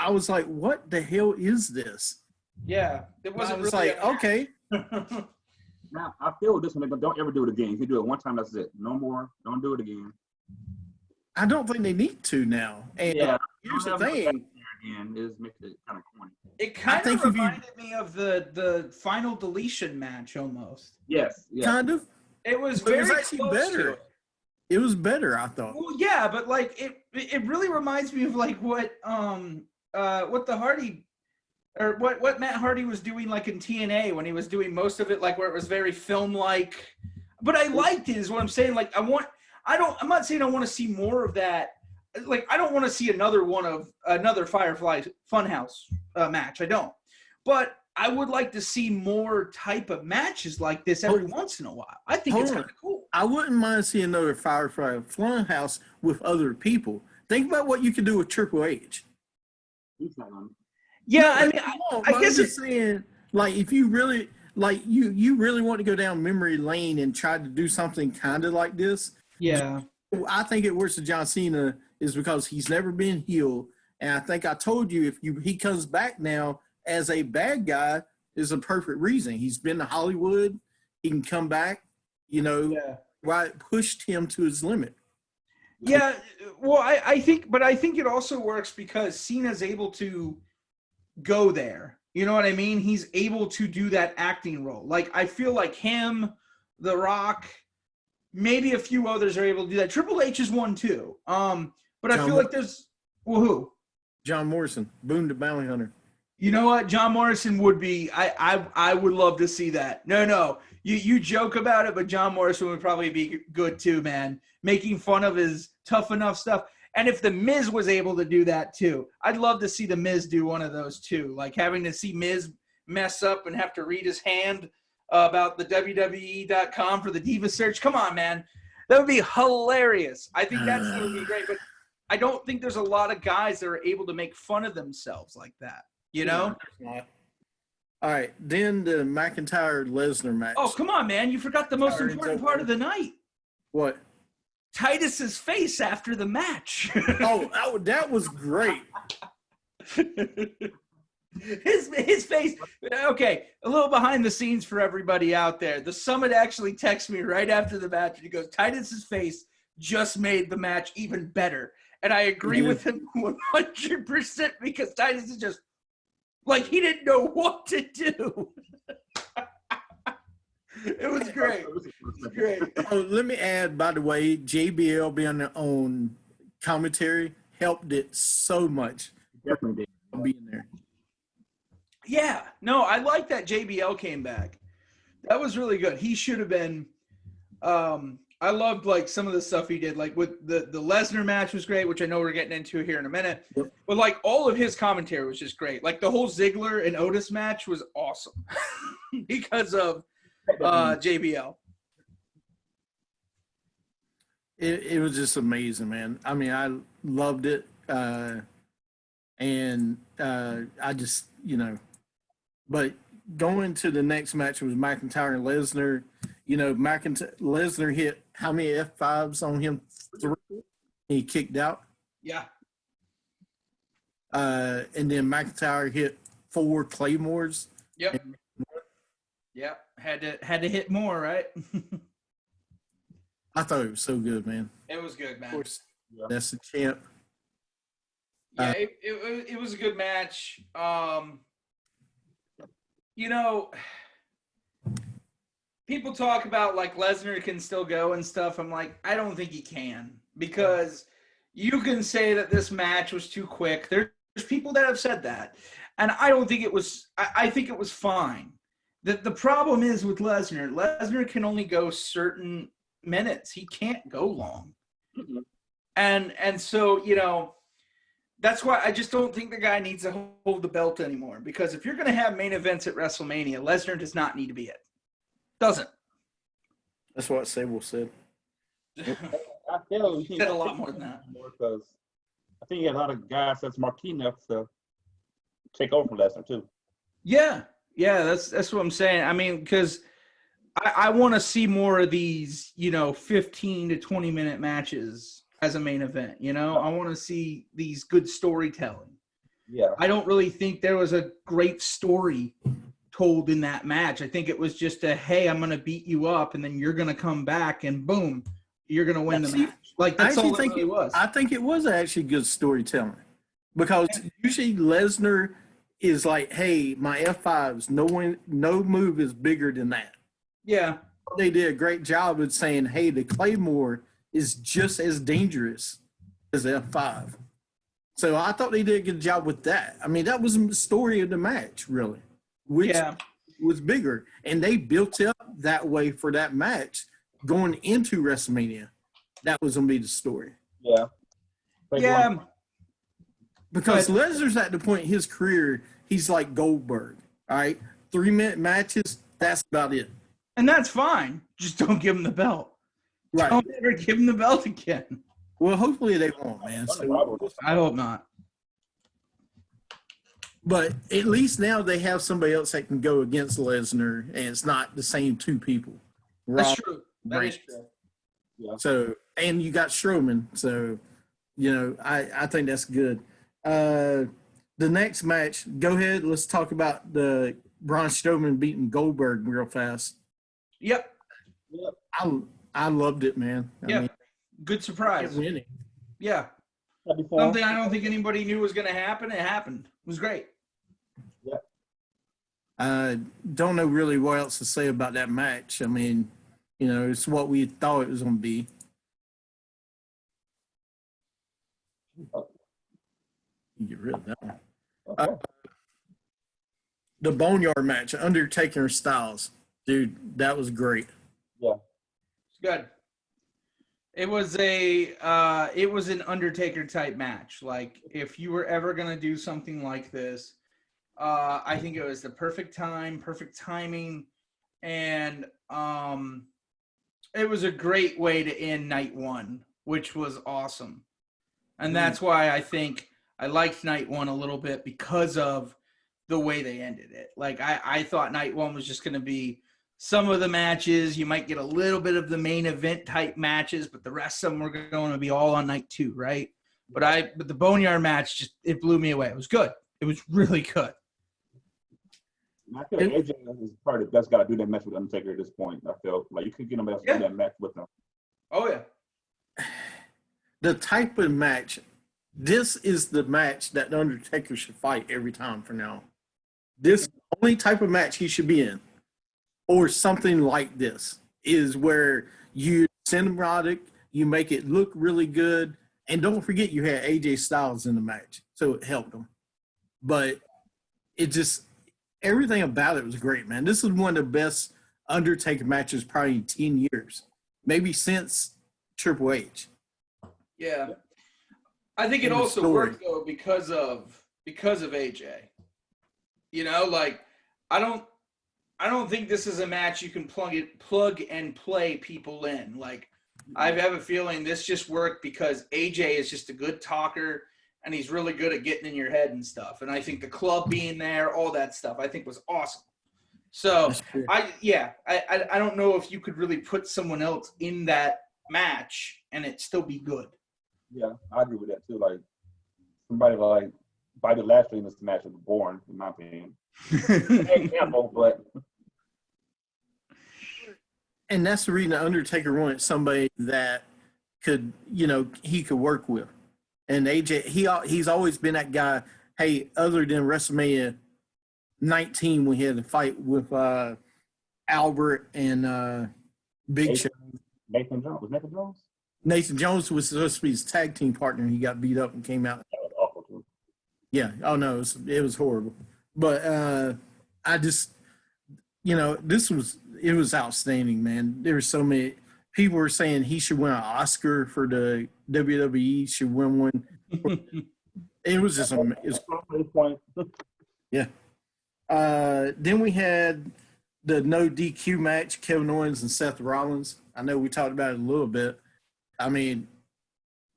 was like, what the hell is this? Yeah. It wasn't I was really like, okay. Now, I feel this one, don't ever do it again. If you do it one time, that's it. No more. Don't do it again. I don't think they need to now. And here's the thing. Again, is make it kind of corny. It kind of reminded me of the final deletion match almost. Yes. Kind of. It was But very it was actually close better. to it. It was better, I thought. Well, yeah, but like it really reminds me of like what the Hardy or what Matt Hardy was doing like in TNA when he was doing most of it like where it was very film like. But I liked it is what I'm saying. Like I'm not saying I want to see more of that. Like I don't want to see another Firefly Funhouse match. I don't. But I would like to see more type of matches like this every once in a while. I think it's kind of cool. I wouldn't mind seeing another Firefly Funhouse with other people. Think about what you could do with Triple H. Yeah, I mean, I guess it's saying, like, if you really, like, you really want to go down memory lane and try to do something kind of like this. Yeah. I think it works with John Cena is because he's never been heel. And I think I told you, he comes back now as a bad guy is a perfect reason. He's been to Hollywood. He can come back, right? Pushed him to his limit. Yeah, well, I think it also works because Cena's able to go there. You know what I mean? He's able to do that acting role. Like, I feel like him, The Rock, maybe a few others are able to do that. Triple H is one too. But I feel like there's who? John Morrison, Boone the Bounty Hunter. You know what? John Morrison would be. I would love to see that. No. You joke about it, but John Morrison would probably be good too, man. Making fun of his tough enough stuff. And if the Miz was able to do that too, I'd love to see the Miz do one of those too. Like having to see Miz mess up and have to read his hand about the WWE.com for the Diva search. Come on, man. That would be hilarious. I think that would be great. But I don't think there's a lot of guys that are able to make fun of themselves like that. You know? All right. Then the McIntyre-Lesnar match. Oh, come on, man. You forgot the most important part of the night. What? Titus's face after the match. oh, that was great. His face. Okay, a little behind the scenes for everybody out there. The Summit actually texted me right after the match. He goes, Titus's face just made the match even better. And I agree with him 100% because Titus is just like he didn't know what to do. It was great. It was great. Oh, let me add, by the way, JBL being on commentary helped it so much. Definitely did. Being there. Yeah. No, I like that JBL came back. That was really good. He should have been I loved like some of the stuff he did, like with the Lesnar match was great, which I know we're getting into here in a minute. Yep. But like all of his commentary was just great. Like the whole Ziggler and Otis match was awesome because of JBL. It was just amazing, man. I mean, I loved it. And I just, but going to the next match was McIntyre and Lesnar. Lesnar hit how many F5s on him? 3. He kicked out. Yeah. And then McIntyre hit 4 Claymores. Yep. Yep. Had to hit more, right? I thought it was so good, man. It was good, man. Of course, that's the champ. Yeah, it was a good match. People talk about like Lesnar can still go and stuff. I'm like, I don't think he can, because you can say that this match was too quick. There's people that have said that, and I don't think it was. I think it was fine. The problem is with Lesnar. Lesnar can only go certain minutes. He can't go long. Mm-hmm. And so, that's why I just don't think the guy needs to hold the belt anymore. Because if you're going to have main events at WrestleMania, Lesnar does not need to be it. Doesn't. That's what Sable said. I feel He said a lot more than that. Because I think you got a lot of guys that's marquee enough to take over from Lesnar too. Yeah, that's what I'm saying. I mean, because I want to see more of these, 15 to 20 minute matches as a main event. I want to see these good storytelling. Yeah. I don't really think there was a great story told in that match. I think it was just hey, I'm going to beat you up, and then you're going to come back, and boom, you're going to win the match. Like, that's all it really was. I think it was actually good storytelling, because usually Lesnar is like, hey, my F5s, no move is bigger than that. Yeah. They did a great job of saying, hey, the Claymore is just as dangerous as F5. So I thought they did a good job with that. I mean, that was the story of the match, really, which was bigger. And they built it up that way for that match going into WrestleMania. That was going to be the story. Yeah. Yeah. Because Lesnar's at the point in his career, he's like Goldberg, all right? 3-minute matches, that's about it. And that's fine. Just don't give him the belt. Right. Don't ever give him the belt again. Well, hopefully they won't, man. So, I hope not. but at least now they have somebody else that can go against Lesnar, and it's not the same 2 people. That's true. That is true. Yeah. So, and you got Strowman. So, I think that's good. The next match, go ahead. Let's talk about the Braun Strowman beating Goldberg real fast. Yep. I loved it, man. I mean, good surprise. winning. Yeah. Something I don't think anybody knew was going to happen. It happened. It was great. I don't know really what else to say about that match. I mean, it's what we thought it was going to be. You get rid of that one. Okay. The Boneyard match, Undertaker and Styles. Dude, that was great. Yeah. It's good. It was an Undertaker type match. Like, if you were ever going to do something like this, I think it was the perfect time, perfect timing, and it was a great way to end night 1, which was awesome. And that's why I think I liked night 1 a little bit, because of the way they ended it. Like, I thought night 1 was just going to be some of the matches. You might get a little bit of the main event type matches, but the rest of them were going to be all on night 2, right? But the Boneyard match, it blew me away. It was good. It was really good. I feel like AJ is probably the best guy to do that match with Undertaker at this point. I feel like you could get him else to do that match with him. Oh, yeah. The type of match, this is the match that the Undertaker should fight every time from now on. This is the only type of match he should be in, or something like this, is where you cinematic, you make it look really good, and don't forget you had AJ Styles in the match, so it helped him. But it just, everything about it was great, man. This is one of the best Undertaker matches probably in 10 years. maybe since Triple H. Yeah. I think it In the also story. worked though because of AJ. You know, like I don't think this is a match you can plug and play people in. Like I have a feeling this just worked because AJ is just a good talker and he's really good at getting in your head and stuff. And I think the club being there, all that stuff, I think was awesome. So That's true. I don't know if you could really put someone else in that match and it still be good. Yeah, I agree with that too. Like somebody like Bobby Lashley in this match was boring, in my opinion. Example, but And that's the reason the Undertaker wanted somebody that could, he could work with. And AJ, he's always been that guy. Hey, other than WrestleMania 19, when he had to fight with Albert and Big Show. Nathan Jones was Nathan Jones. Nathan Jones was supposed to be his tag team partner. He got beat up and came out. That was awful too. Yeah. Oh no, it was horrible. But I just, it was outstanding, man. There were so many people were saying he should win an Oscar for the WWE. Should win one. It was just yeah. Then we had the no DQ match, Kevin Owens and Seth Rollins. I know we talked about it a little bit. I mean,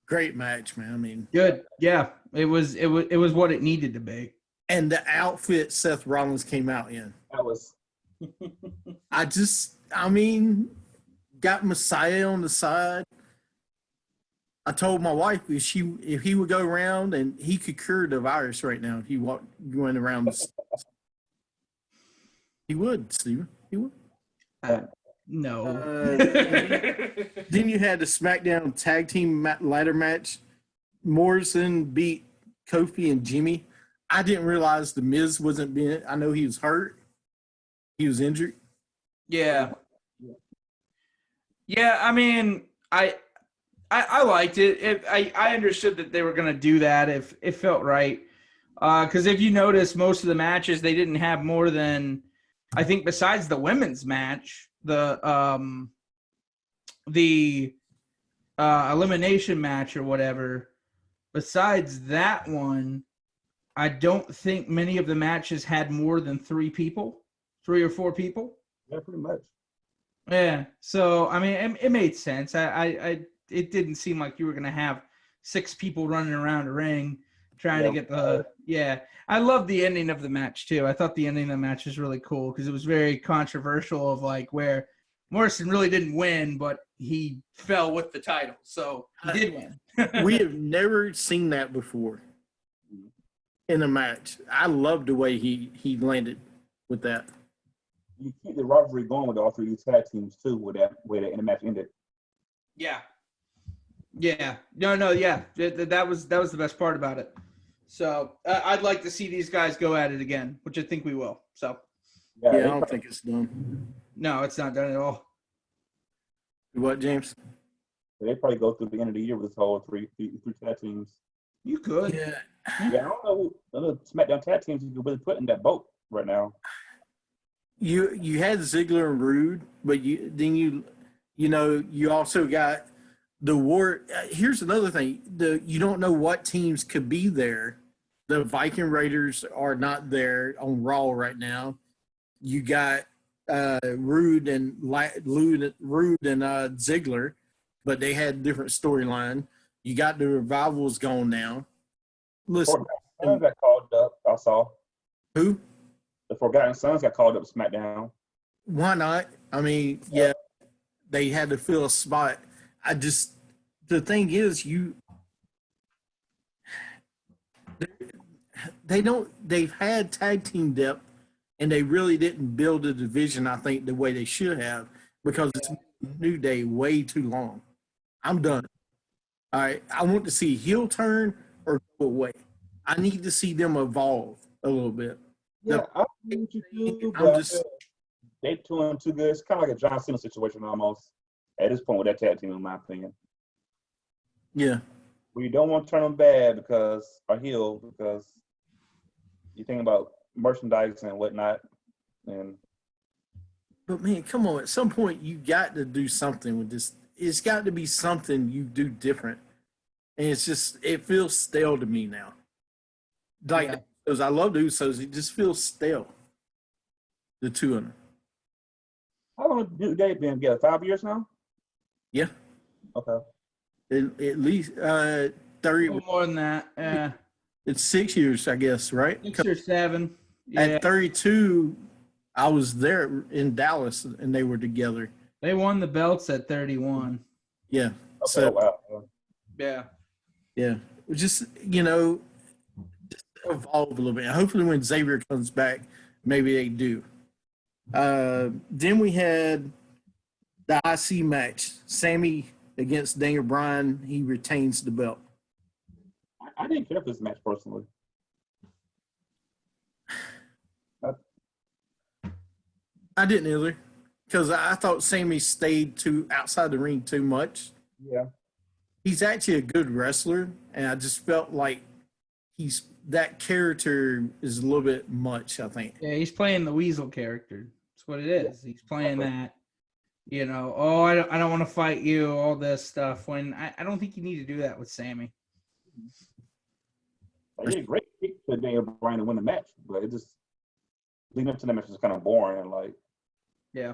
great match, man. I mean, Good. Yeah. It was what it needed to be. and the outfit Seth Rollins came out in. That was Got Messiah on the side. I told my wife if he would go around and he could cure the virus right now, if he went around. He would, Steven. He would. No. Then you had the SmackDown Tag Team ladder match. Morrison beat Kofi and Jimmy. I didn't realize The Miz wasn't being. I know he was hurt. He was injured. Yeah. Yeah, I mean, I liked it. I understood that they were going to do that if it felt right. Because if you notice, most of the matches, they didn't have more than, I think besides the women's match, the elimination match or whatever, besides that one, I don't think many of the matches had more than 3 or 4 people. yeah, pretty much. Yeah. So, I mean, it made sense. It didn't seem like you were going to have 6 people running around a ring trying to get yeah. I love the ending of the match too. I thought the ending of the match was really cool because it was very controversial of like where Morrison really didn't win, but he fell with the title. So he did win. We have never seen that before in a match. I love the way he landed with that. You keep the rivalry going with all 3 of these tag teams too, with that way the match ended. Yeah. Yeah. No. Yeah. That was the best part about it. So I'd like to see these guys go at it again, which I think we will. So. Yeah, I don't think it's done. No, it's not done at all. What, James? They probably go through the end of the year with this whole three tag teams. You could. Yeah. Yeah, I don't know who other SmackDown tag teams you could really put in that boat right now. You had Ziggler and Rude, but you also got the war. Here's another thing: you don't know what teams could be there. The Viking Raiders are not there on Raw right now. You got Rude and Ziggler, but they had different storyline. You got the Revival's gone now. Listen, Sons got called up. I saw who? the Forgotten Sons got called up to SmackDown. Why not? I mean, yeah, they had to fill a spot. The thing is, they've had tag team depth and they really didn't build a division, I think, the way they should have because it's New Day way too long. I'm done. All right. I want to see heel turn or go away. I need to see them evolve a little bit. Yeah, I agree with you too, but they doing too good. It's kind of like a John Cena situation almost at this point with that tag team, in my opinion. Yeah. We don't want to turn them bad because you think about merchandise and whatnot, and But man, come on! At some point, you got to do something with this. It's got to be something you do different, and it's just it feels stale to me now. Like Yeah. because I love the Usos, it just feels stale. The two of them. How long have New Day been together? 5 years now? Yeah, Okay. at least 30. A little more than that. Yeah. It's 6 years, I guess, right? 6 or 7. Yeah. At 32, I was there in Dallas, and they were together. They won the belts at 31. Yeah. Okay, So wow. Yeah. yeah, just just evolve a little bit. Hopefully, when Xavier comes back, maybe they do. Then we had the IC match: Sammy against Daniel Bryan. He retains the belt. I didn't care for this match personally. I didn't either, because I thought Sammy stayed too outside the ring too much. Yeah. He's actually a good wrestler, and I just felt like that character is a little bit much, I think. Yeah, he's playing the Weasel character. That's what it is. He's playing that, oh, I don't want to fight you, all this stuff. When I don't think you need to do that with Sammy. Like, he had a great kick to Daniel Bryan to win the match, but it just leading up to the match was kind of boring and like. Yeah.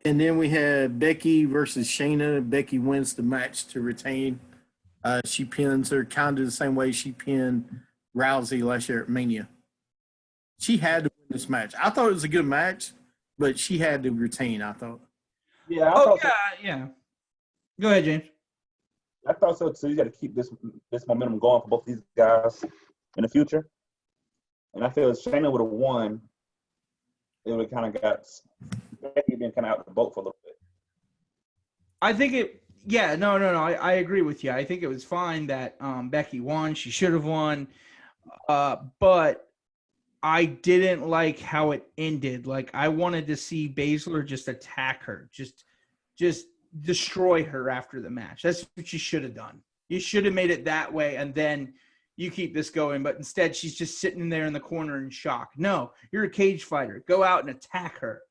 And then we had Becky versus Shayna. Becky wins the match to retain. She pins her kind of the same way she pinned Rousey last year at Mania. She had to win this match. I thought it was a good match, but she had to retain, I thought. Yeah. Yeah. Go ahead, James. I thought so too. You got to keep this momentum going for both these guys in the future. And I feel if Shayna would have won, it would have kind of got Becky been kind of out the boat for a little bit. I think no. I agree with you. I think it was fine that Becky won. She should have won. But I didn't like how it ended. Like, I wanted to see Baszler just attack her, just destroy her after the match. That's what you should have done. You should have made it that way, and then you keep this going. But instead, she's just sitting there in the corner in shock. No, you're a cage fighter. Go out and attack her.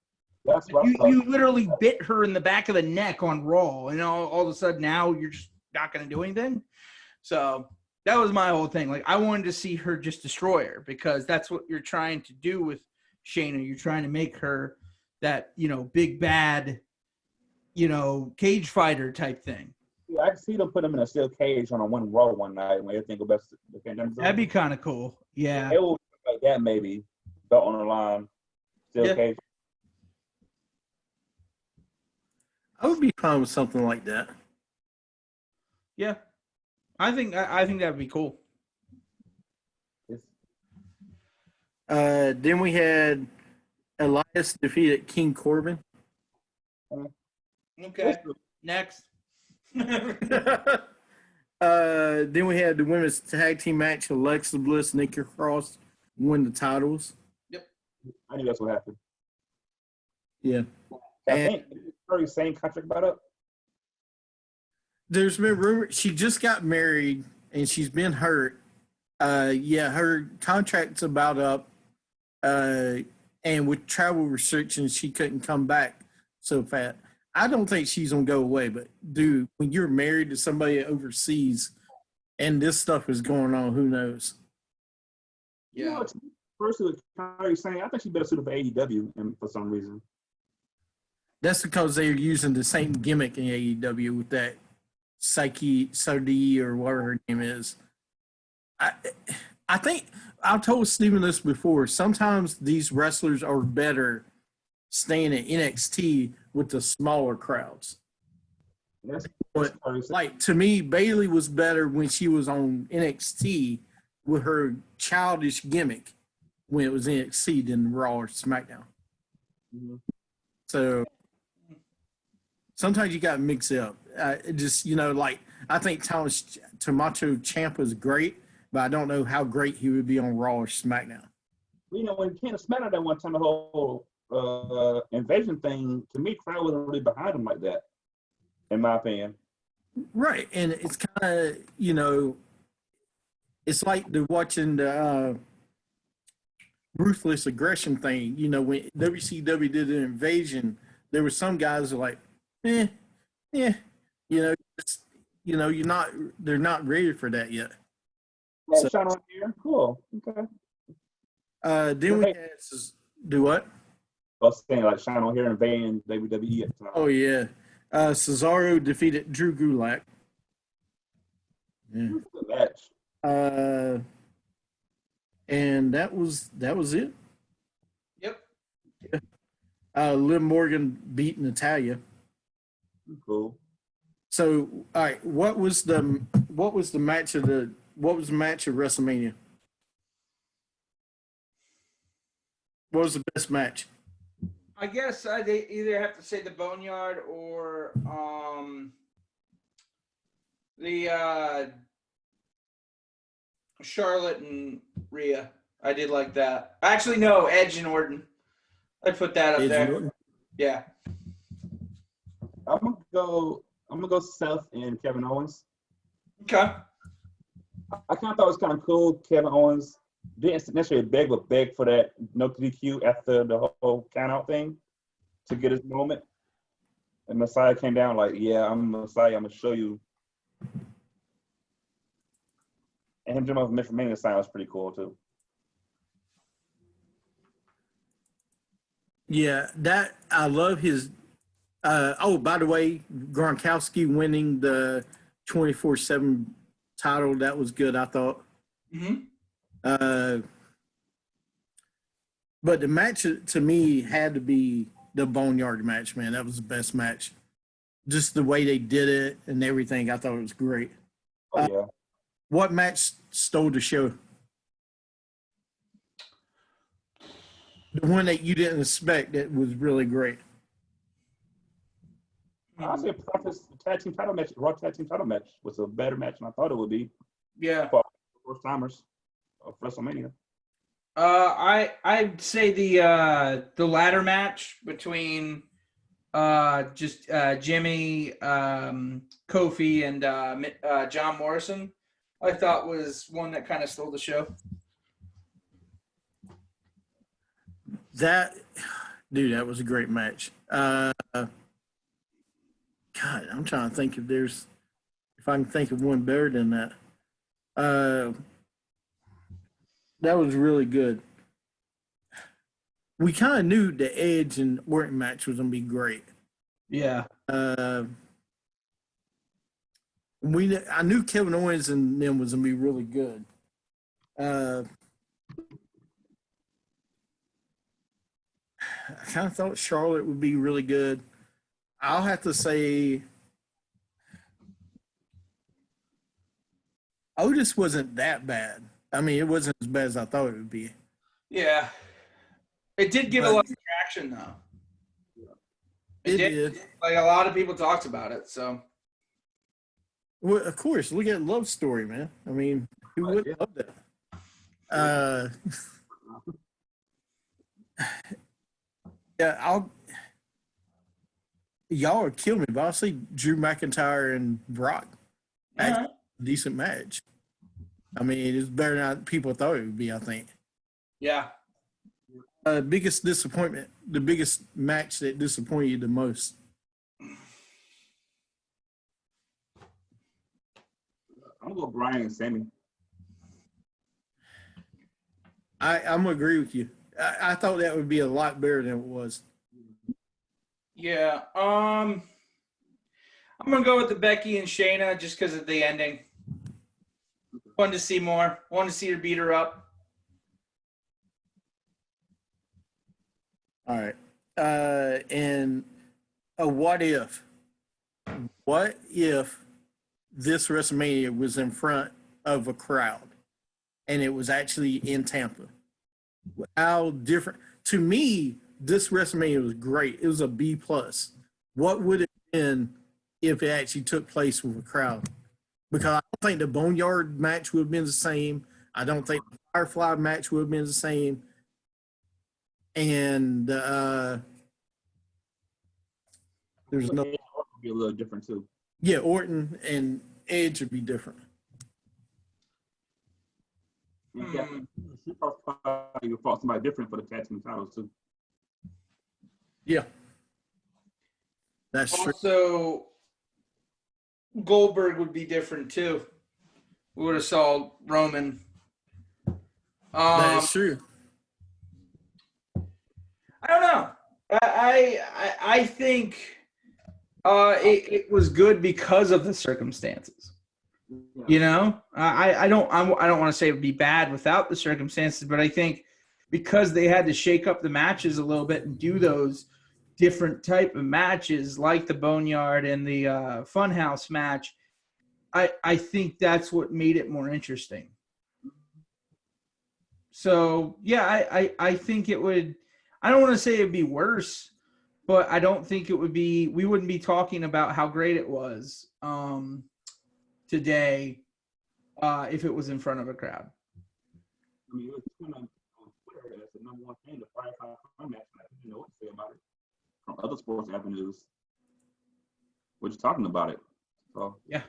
That's what You literally bit her in the back of the neck on Raw, and all of a sudden now you're just not going to do anything. So that was my whole thing. Like, I wanted to see her just destroy her, because that's what you're trying to do with Shayna. You're trying to make her that, big bad, cage fighter type thing. Yeah, I can see them put him in a steel cage on a one Raw one night when everything go best. That'd be kind of cool. Yeah. It will be like that, maybe belt on the line, steel cage. I would be fine with something like that. Yeah. I think that'd be cool. Then we had Elias defeated King Corbin. Okay. Next. Then we had the women's tag team match. Alexa Bliss, Nikki Cross win the titles. Yep. I knew that's what happened. Yeah. I think Curry's saying contract about up. There's been rumor she just got married and she's been hurt. Her contract's about up. And with travel restrictions, she couldn't come back so fast. I don't think she's gonna go away, but dude, when you're married to somebody overseas and this stuff is going on, who knows? Yeah. First, with Curry saying, I think she better suit up for AEW, and for some reason. That's because they're using the same gimmick in AEW with that Psyche Sardie or whatever her name is. I think I've told Steven this before. Sometimes these wrestlers are better staying at NXT with the smaller crowds. But like, to me, Bayley was better when she was on NXT with her childish gimmick when it was NXT than Raw or SmackDown. Mm-hmm. So sometimes you got to mix it up. I think Tommaso Ciampa is great, but I don't know how great he would be on Raw or SmackDown. When he came to SmackDown that one time, the whole invasion thing, to me, crowd wasn't really behind him like that, in my opinion. Right, and it's kind of, it's like watching the ruthless aggression thing. You know, when WCW did an invasion, there were some guys who were like, yeah, you know, they're not ready for that yet. Yeah, So, Sean on here. Cool. Okay. then we had do what? I was saying like Sean on here invading WWE at the time. Oh yeah, Cesaro defeated Drew Gulak. Yeah. Good match. And that was it. Yep. Liv Morgan beat Natalia. Cool. So, all right, what was the match of WrestleMania? What was the best match? I guess I'd either have to say the Boneyard or the Charlotte and Rhea. I did like that. Actually, no, Edge and Orton. I'd put that up Edge there. and Orton? Yeah. I'm gonna go Seth and Kevin Owens. Okay. I kind of thought it was kind of cool. Kevin Owens didn't necessarily beg, but begged for that no DQ after the whole count-out thing to get his moment. And Messiah came down like, yeah, I'm Messiah. I'm going to show you. And him doing off Mick Mania sign was pretty cool, too. Yeah, that I love his. By the way, Gronkowski winning the 24/7 title, that was good, I thought. Mm-hmm. But the match to me had to be the Boneyard match, man. That was the best match. Just the way they did it and everything, I thought it was great. Oh, yeah. What match stole the show? The one that you didn't expect that was really great. I'll say Profit's tag team title match, Raw tag team title match was a better match than I thought it would be. Yeah. For first timers of WrestleMania. I'd say the ladder match between Jimmy, Kofi, and John Morrison, I thought was one that kind of stole the show. That was a great match. God, I'm trying to think if I can think of one better than that. That was really good. We kind of knew the Edge and Orton match was gonna be great. Yeah. I knew Kevin Owens and them was gonna be really good. I kind of thought Charlotte would be really good. I'll have to say Otis wasn't that bad. I mean, it wasn't as bad as I thought it would be. Yeah. It did give a lot of traction, though. It did. Like, a lot of people talked about it, so. Well, of course, look at Love Story, man. I mean, who wouldn't love that? Yeah, y'all would kill me, but I'll see Drew McIntyre and Brock. Actually, decent match. I mean, it's better than people thought it would be, I think. Yeah. Biggest disappointment, the biggest match that disappointed you the most? I'm going to go Brian and Sammy. I'm going to agree with you. I thought that would be a lot better than it was. Yeah. I'm going to go with the Becky and Shayna just because of the ending. Wanted to see more. Wanted to see her beat her up. All right. And a what if? What if this WrestleMania was in front of a crowd and it was actually in Tampa? How different? To me, this WrestleMania was great. It was a B+. What would it have been if it actually took place with a crowd? Because I don't think the Boneyard match would have been the same. I don't think the Firefly match would have been the same. And there's no. It would be a little different too. Yeah, Orton and Edge would be different. Yeah, she probably fought somebody different for the tag team titles too. Yeah. That's true. Also, Goldberg would be different too. We would have saw Roman. That is true. I don't know. I think it was good because of the circumstances. You know, I don't want to say it would be bad without the circumstances, but I think because they had to shake up the matches a little bit and do those different type of matches like the Boneyard and the Funhouse match, I think that's what made it more interesting. So yeah, I think it would. I don't want to say it'd be worse, but I don't think it would be. We wouldn't be talking about how great it was today if it was in front of a crowd. I mean, it was kind of on Twitter as the number one thing, the Firefly Fun match. I didn't know what to say about it from other sports avenues. We're just talking about it. So Yeah.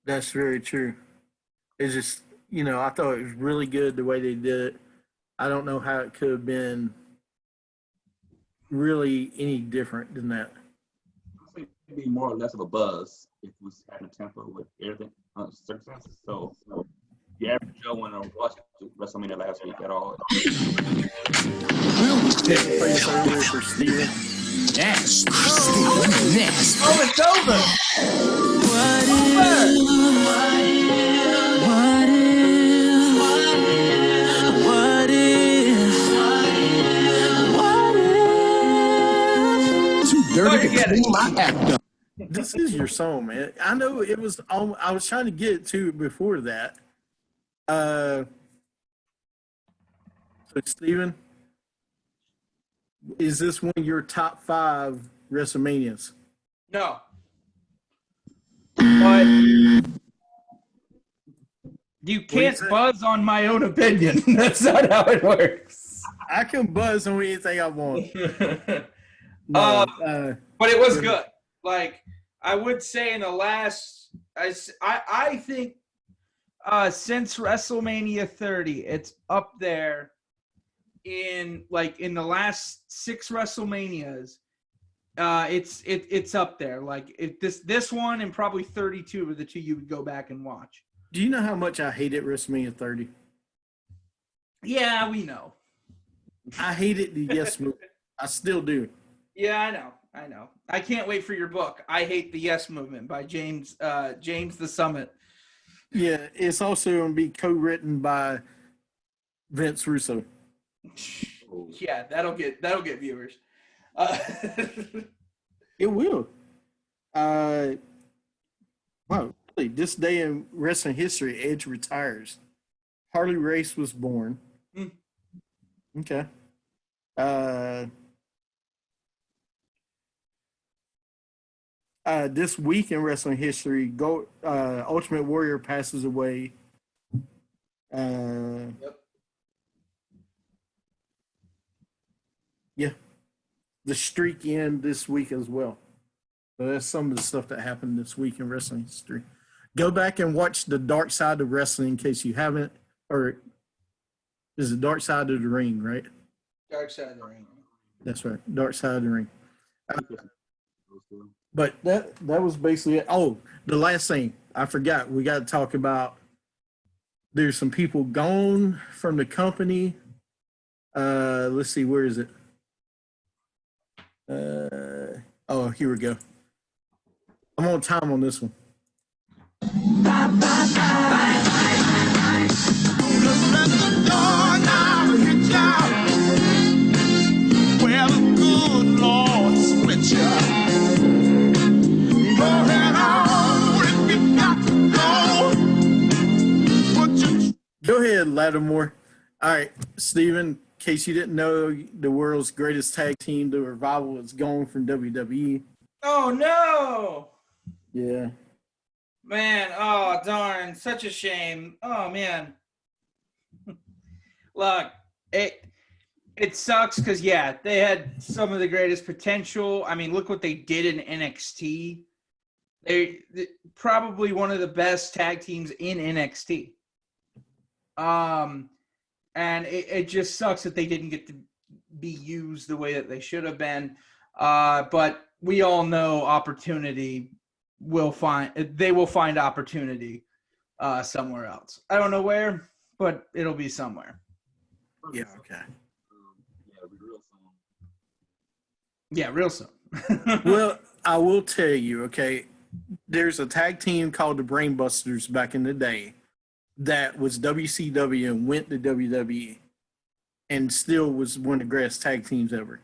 That's very true. It's just, I thought it was really good the way they did it. I don't know how it could have been really any different than that. I think it'd be more or less of a buzz if we had a tempo with everything circumstances. So the average Joe went and watched WrestleMania last week at all. Place earlier for Steven. Yes, yes. Oh, it's over. Too dirty to clean my act up. This is your song, man. I know it was. I was trying to get to it before that. So, Steven, is this one of your top 5 WrestleManias? No. But you can't buzz on my own opinion. That's not how it works. I can buzz on anything I want. But it was good. Like, I would say in the last, I think since WrestleMania 30, it's up there in the last 6 WrestleManias. It's up there. Like, if this one and probably 32 were the two you would go back and watch. Do you know how much I hated WrestleMania 30? Yeah, we know. I hated the Yes Movement. I still do. Yeah, I know. I can't wait for your book. I Hate the Yes Movement by James the Summit. Yeah, it's also going to be co-written by Vince Russo. Yeah, that'll get viewers. It will. Wow, really, this day in wrestling history, Edge retires. Harley Race was born. Okay. This week in wrestling history, Ultimate Warrior passes away. Yep. Yeah. The streak ended this week as well. So that's some of the stuff that happened this week in wrestling history. Go back and watch The Dark Side of Wrestling in case you haven't, or is it Dark Side of the Ring, right? Dark Side of the Ring. That's right. Dark Side of the Ring. But that was basically it. Oh, the last thing I forgot. We got to talk about. There's some people gone from the company. Let's see. Where is it? Oh, here we go. I'm on time on this one. Go ahead, Lattimore. All right, Steven, in case you didn't know, the world's greatest tag team, The Revival, is gone from WWE. Oh, no. Yeah. Man, oh, darn. Such a shame. Oh, man. Look, it sucks because, yeah, they had some of the greatest potential. I mean, look what they did in NXT. Probably one of the best tag teams in NXT. And it just sucks that they didn't get to be used the way that they should have been. But we all know opportunity they will find opportunity somewhere else. I don't know where, but it'll be somewhere. Yeah, okay. Yeah, real soon. Well, I will tell you, okay, there's a tag team called the Brainbusters back in the day that was WCW and went to WWE and still was one of the greatest tag teams ever.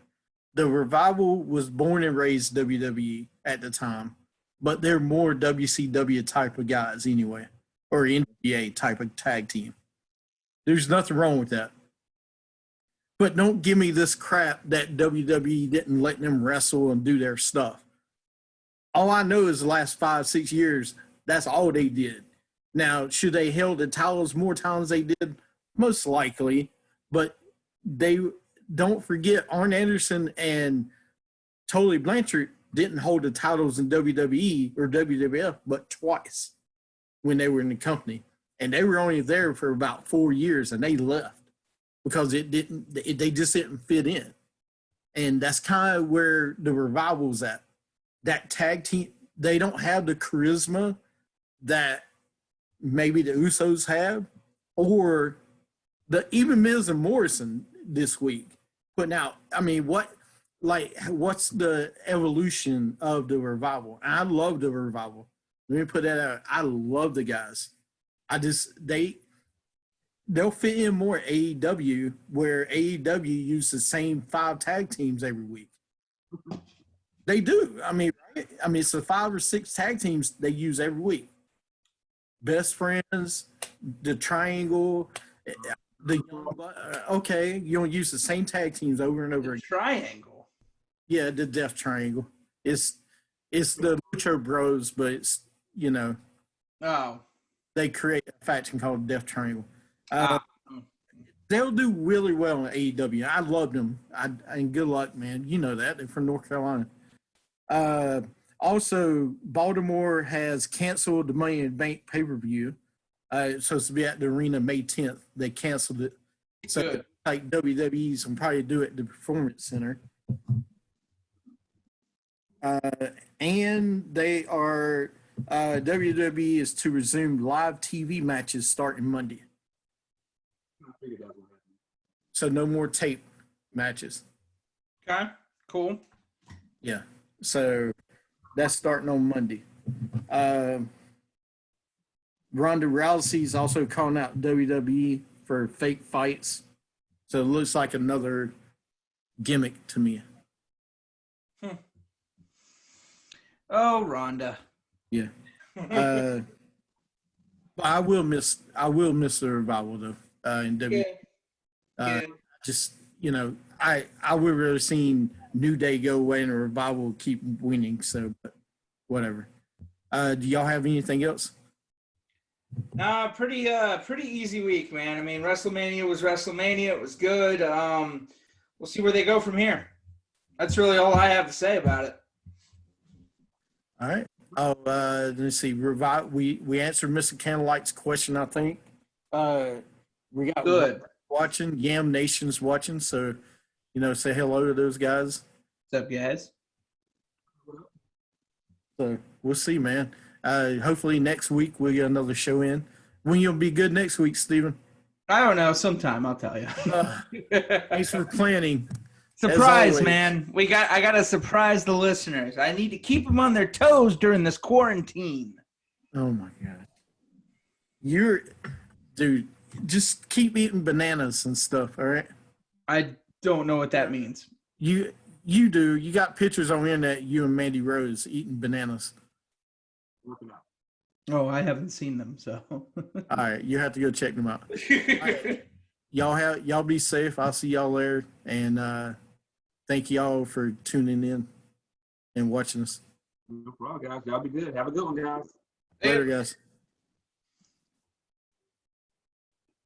The Revival was born and raised WWE at the time, but they're more WCW type of guys anyway, or NBA type of tag team. There's nothing wrong with that. But don't give me this crap that WWE didn't let them wrestle and do their stuff. All I know is the last 5-6 years, that's all they did. Now, should they held the titles more times they did? Most likely. But they don't forget Arn Anderson and Tully Blanchard didn't hold the titles in WWE or WWF but twice when they were in the company. And they were only there for about 4 years and they left because they just didn't fit in. And that's kind of where the Revival's at. That tag team, they don't have the charisma that maybe the Usos have, or even Miz and Morrison this week putting out. I mean, what's the evolution of the Revival? And I love the Revival. Let me put that out. I love the guys. They'll fit in more AEW, where AEW use the same 5 tag teams every week. They do. I mean, right? I mean, it's the 5 or 6 tag teams they use every week. Best Friends, the Triangle, okay, you don't use the same tag teams over and over again. Triangle. Yeah, the Death Triangle. It's the Lucha Bros, but it's, they create a faction called Death Triangle. They'll do really well in AEW. I love them. And good luck, man. You know that. They're from North Carolina. Also, Baltimore has canceled the Money in the Bank pay-per-view. It's supposed to be at the arena May 10th. They canceled it. So, Good. like WWE's will probably do it at the Performance Center. And they are WWE is to resume live TV matches starting Monday. So no more tape matches. Okay, cool. Yeah. So that's starting on Monday. Ronda Rousey's also calling out WWE for fake fights. So it looks like another gimmick to me. Oh, Ronda. Yeah. But I will miss the Revival though. In WWE. Yeah. Just, I would have really seen New Day go away and the Revival keep winning. So, but whatever. Do y'all have anything else? Pretty easy week, man. I mean, WrestleMania was WrestleMania. It was good. We'll see where they go from here. That's really all I have to say about it. All right. Let's see. We answered Mr. Candlelight's question, I think. We got Good. Watching. Yam Nation's watching. So, say hello to those guys. What's up, guys? So we'll see, man. Hopefully next week we'll get another show in. When you'll be good next week, Steven? I don't know. Sometime, I'll tell you. Thanks for planning. Surprise, man. I got to surprise the listeners. I need to keep them on their toes during this quarantine. Oh, my God. Dude, just keep eating bananas and stuff, all right? I don't know what that means. You do. You got pictures on the internet, you and Mandy Rose eating bananas. Oh, I haven't seen them, so. All right, you have to go check them out. Right. Y'all be safe. I'll see y'all there. And thank y'all for tuning in and watching us. No problem, guys. Y'all be good. Have a good one, guys. Later, guys.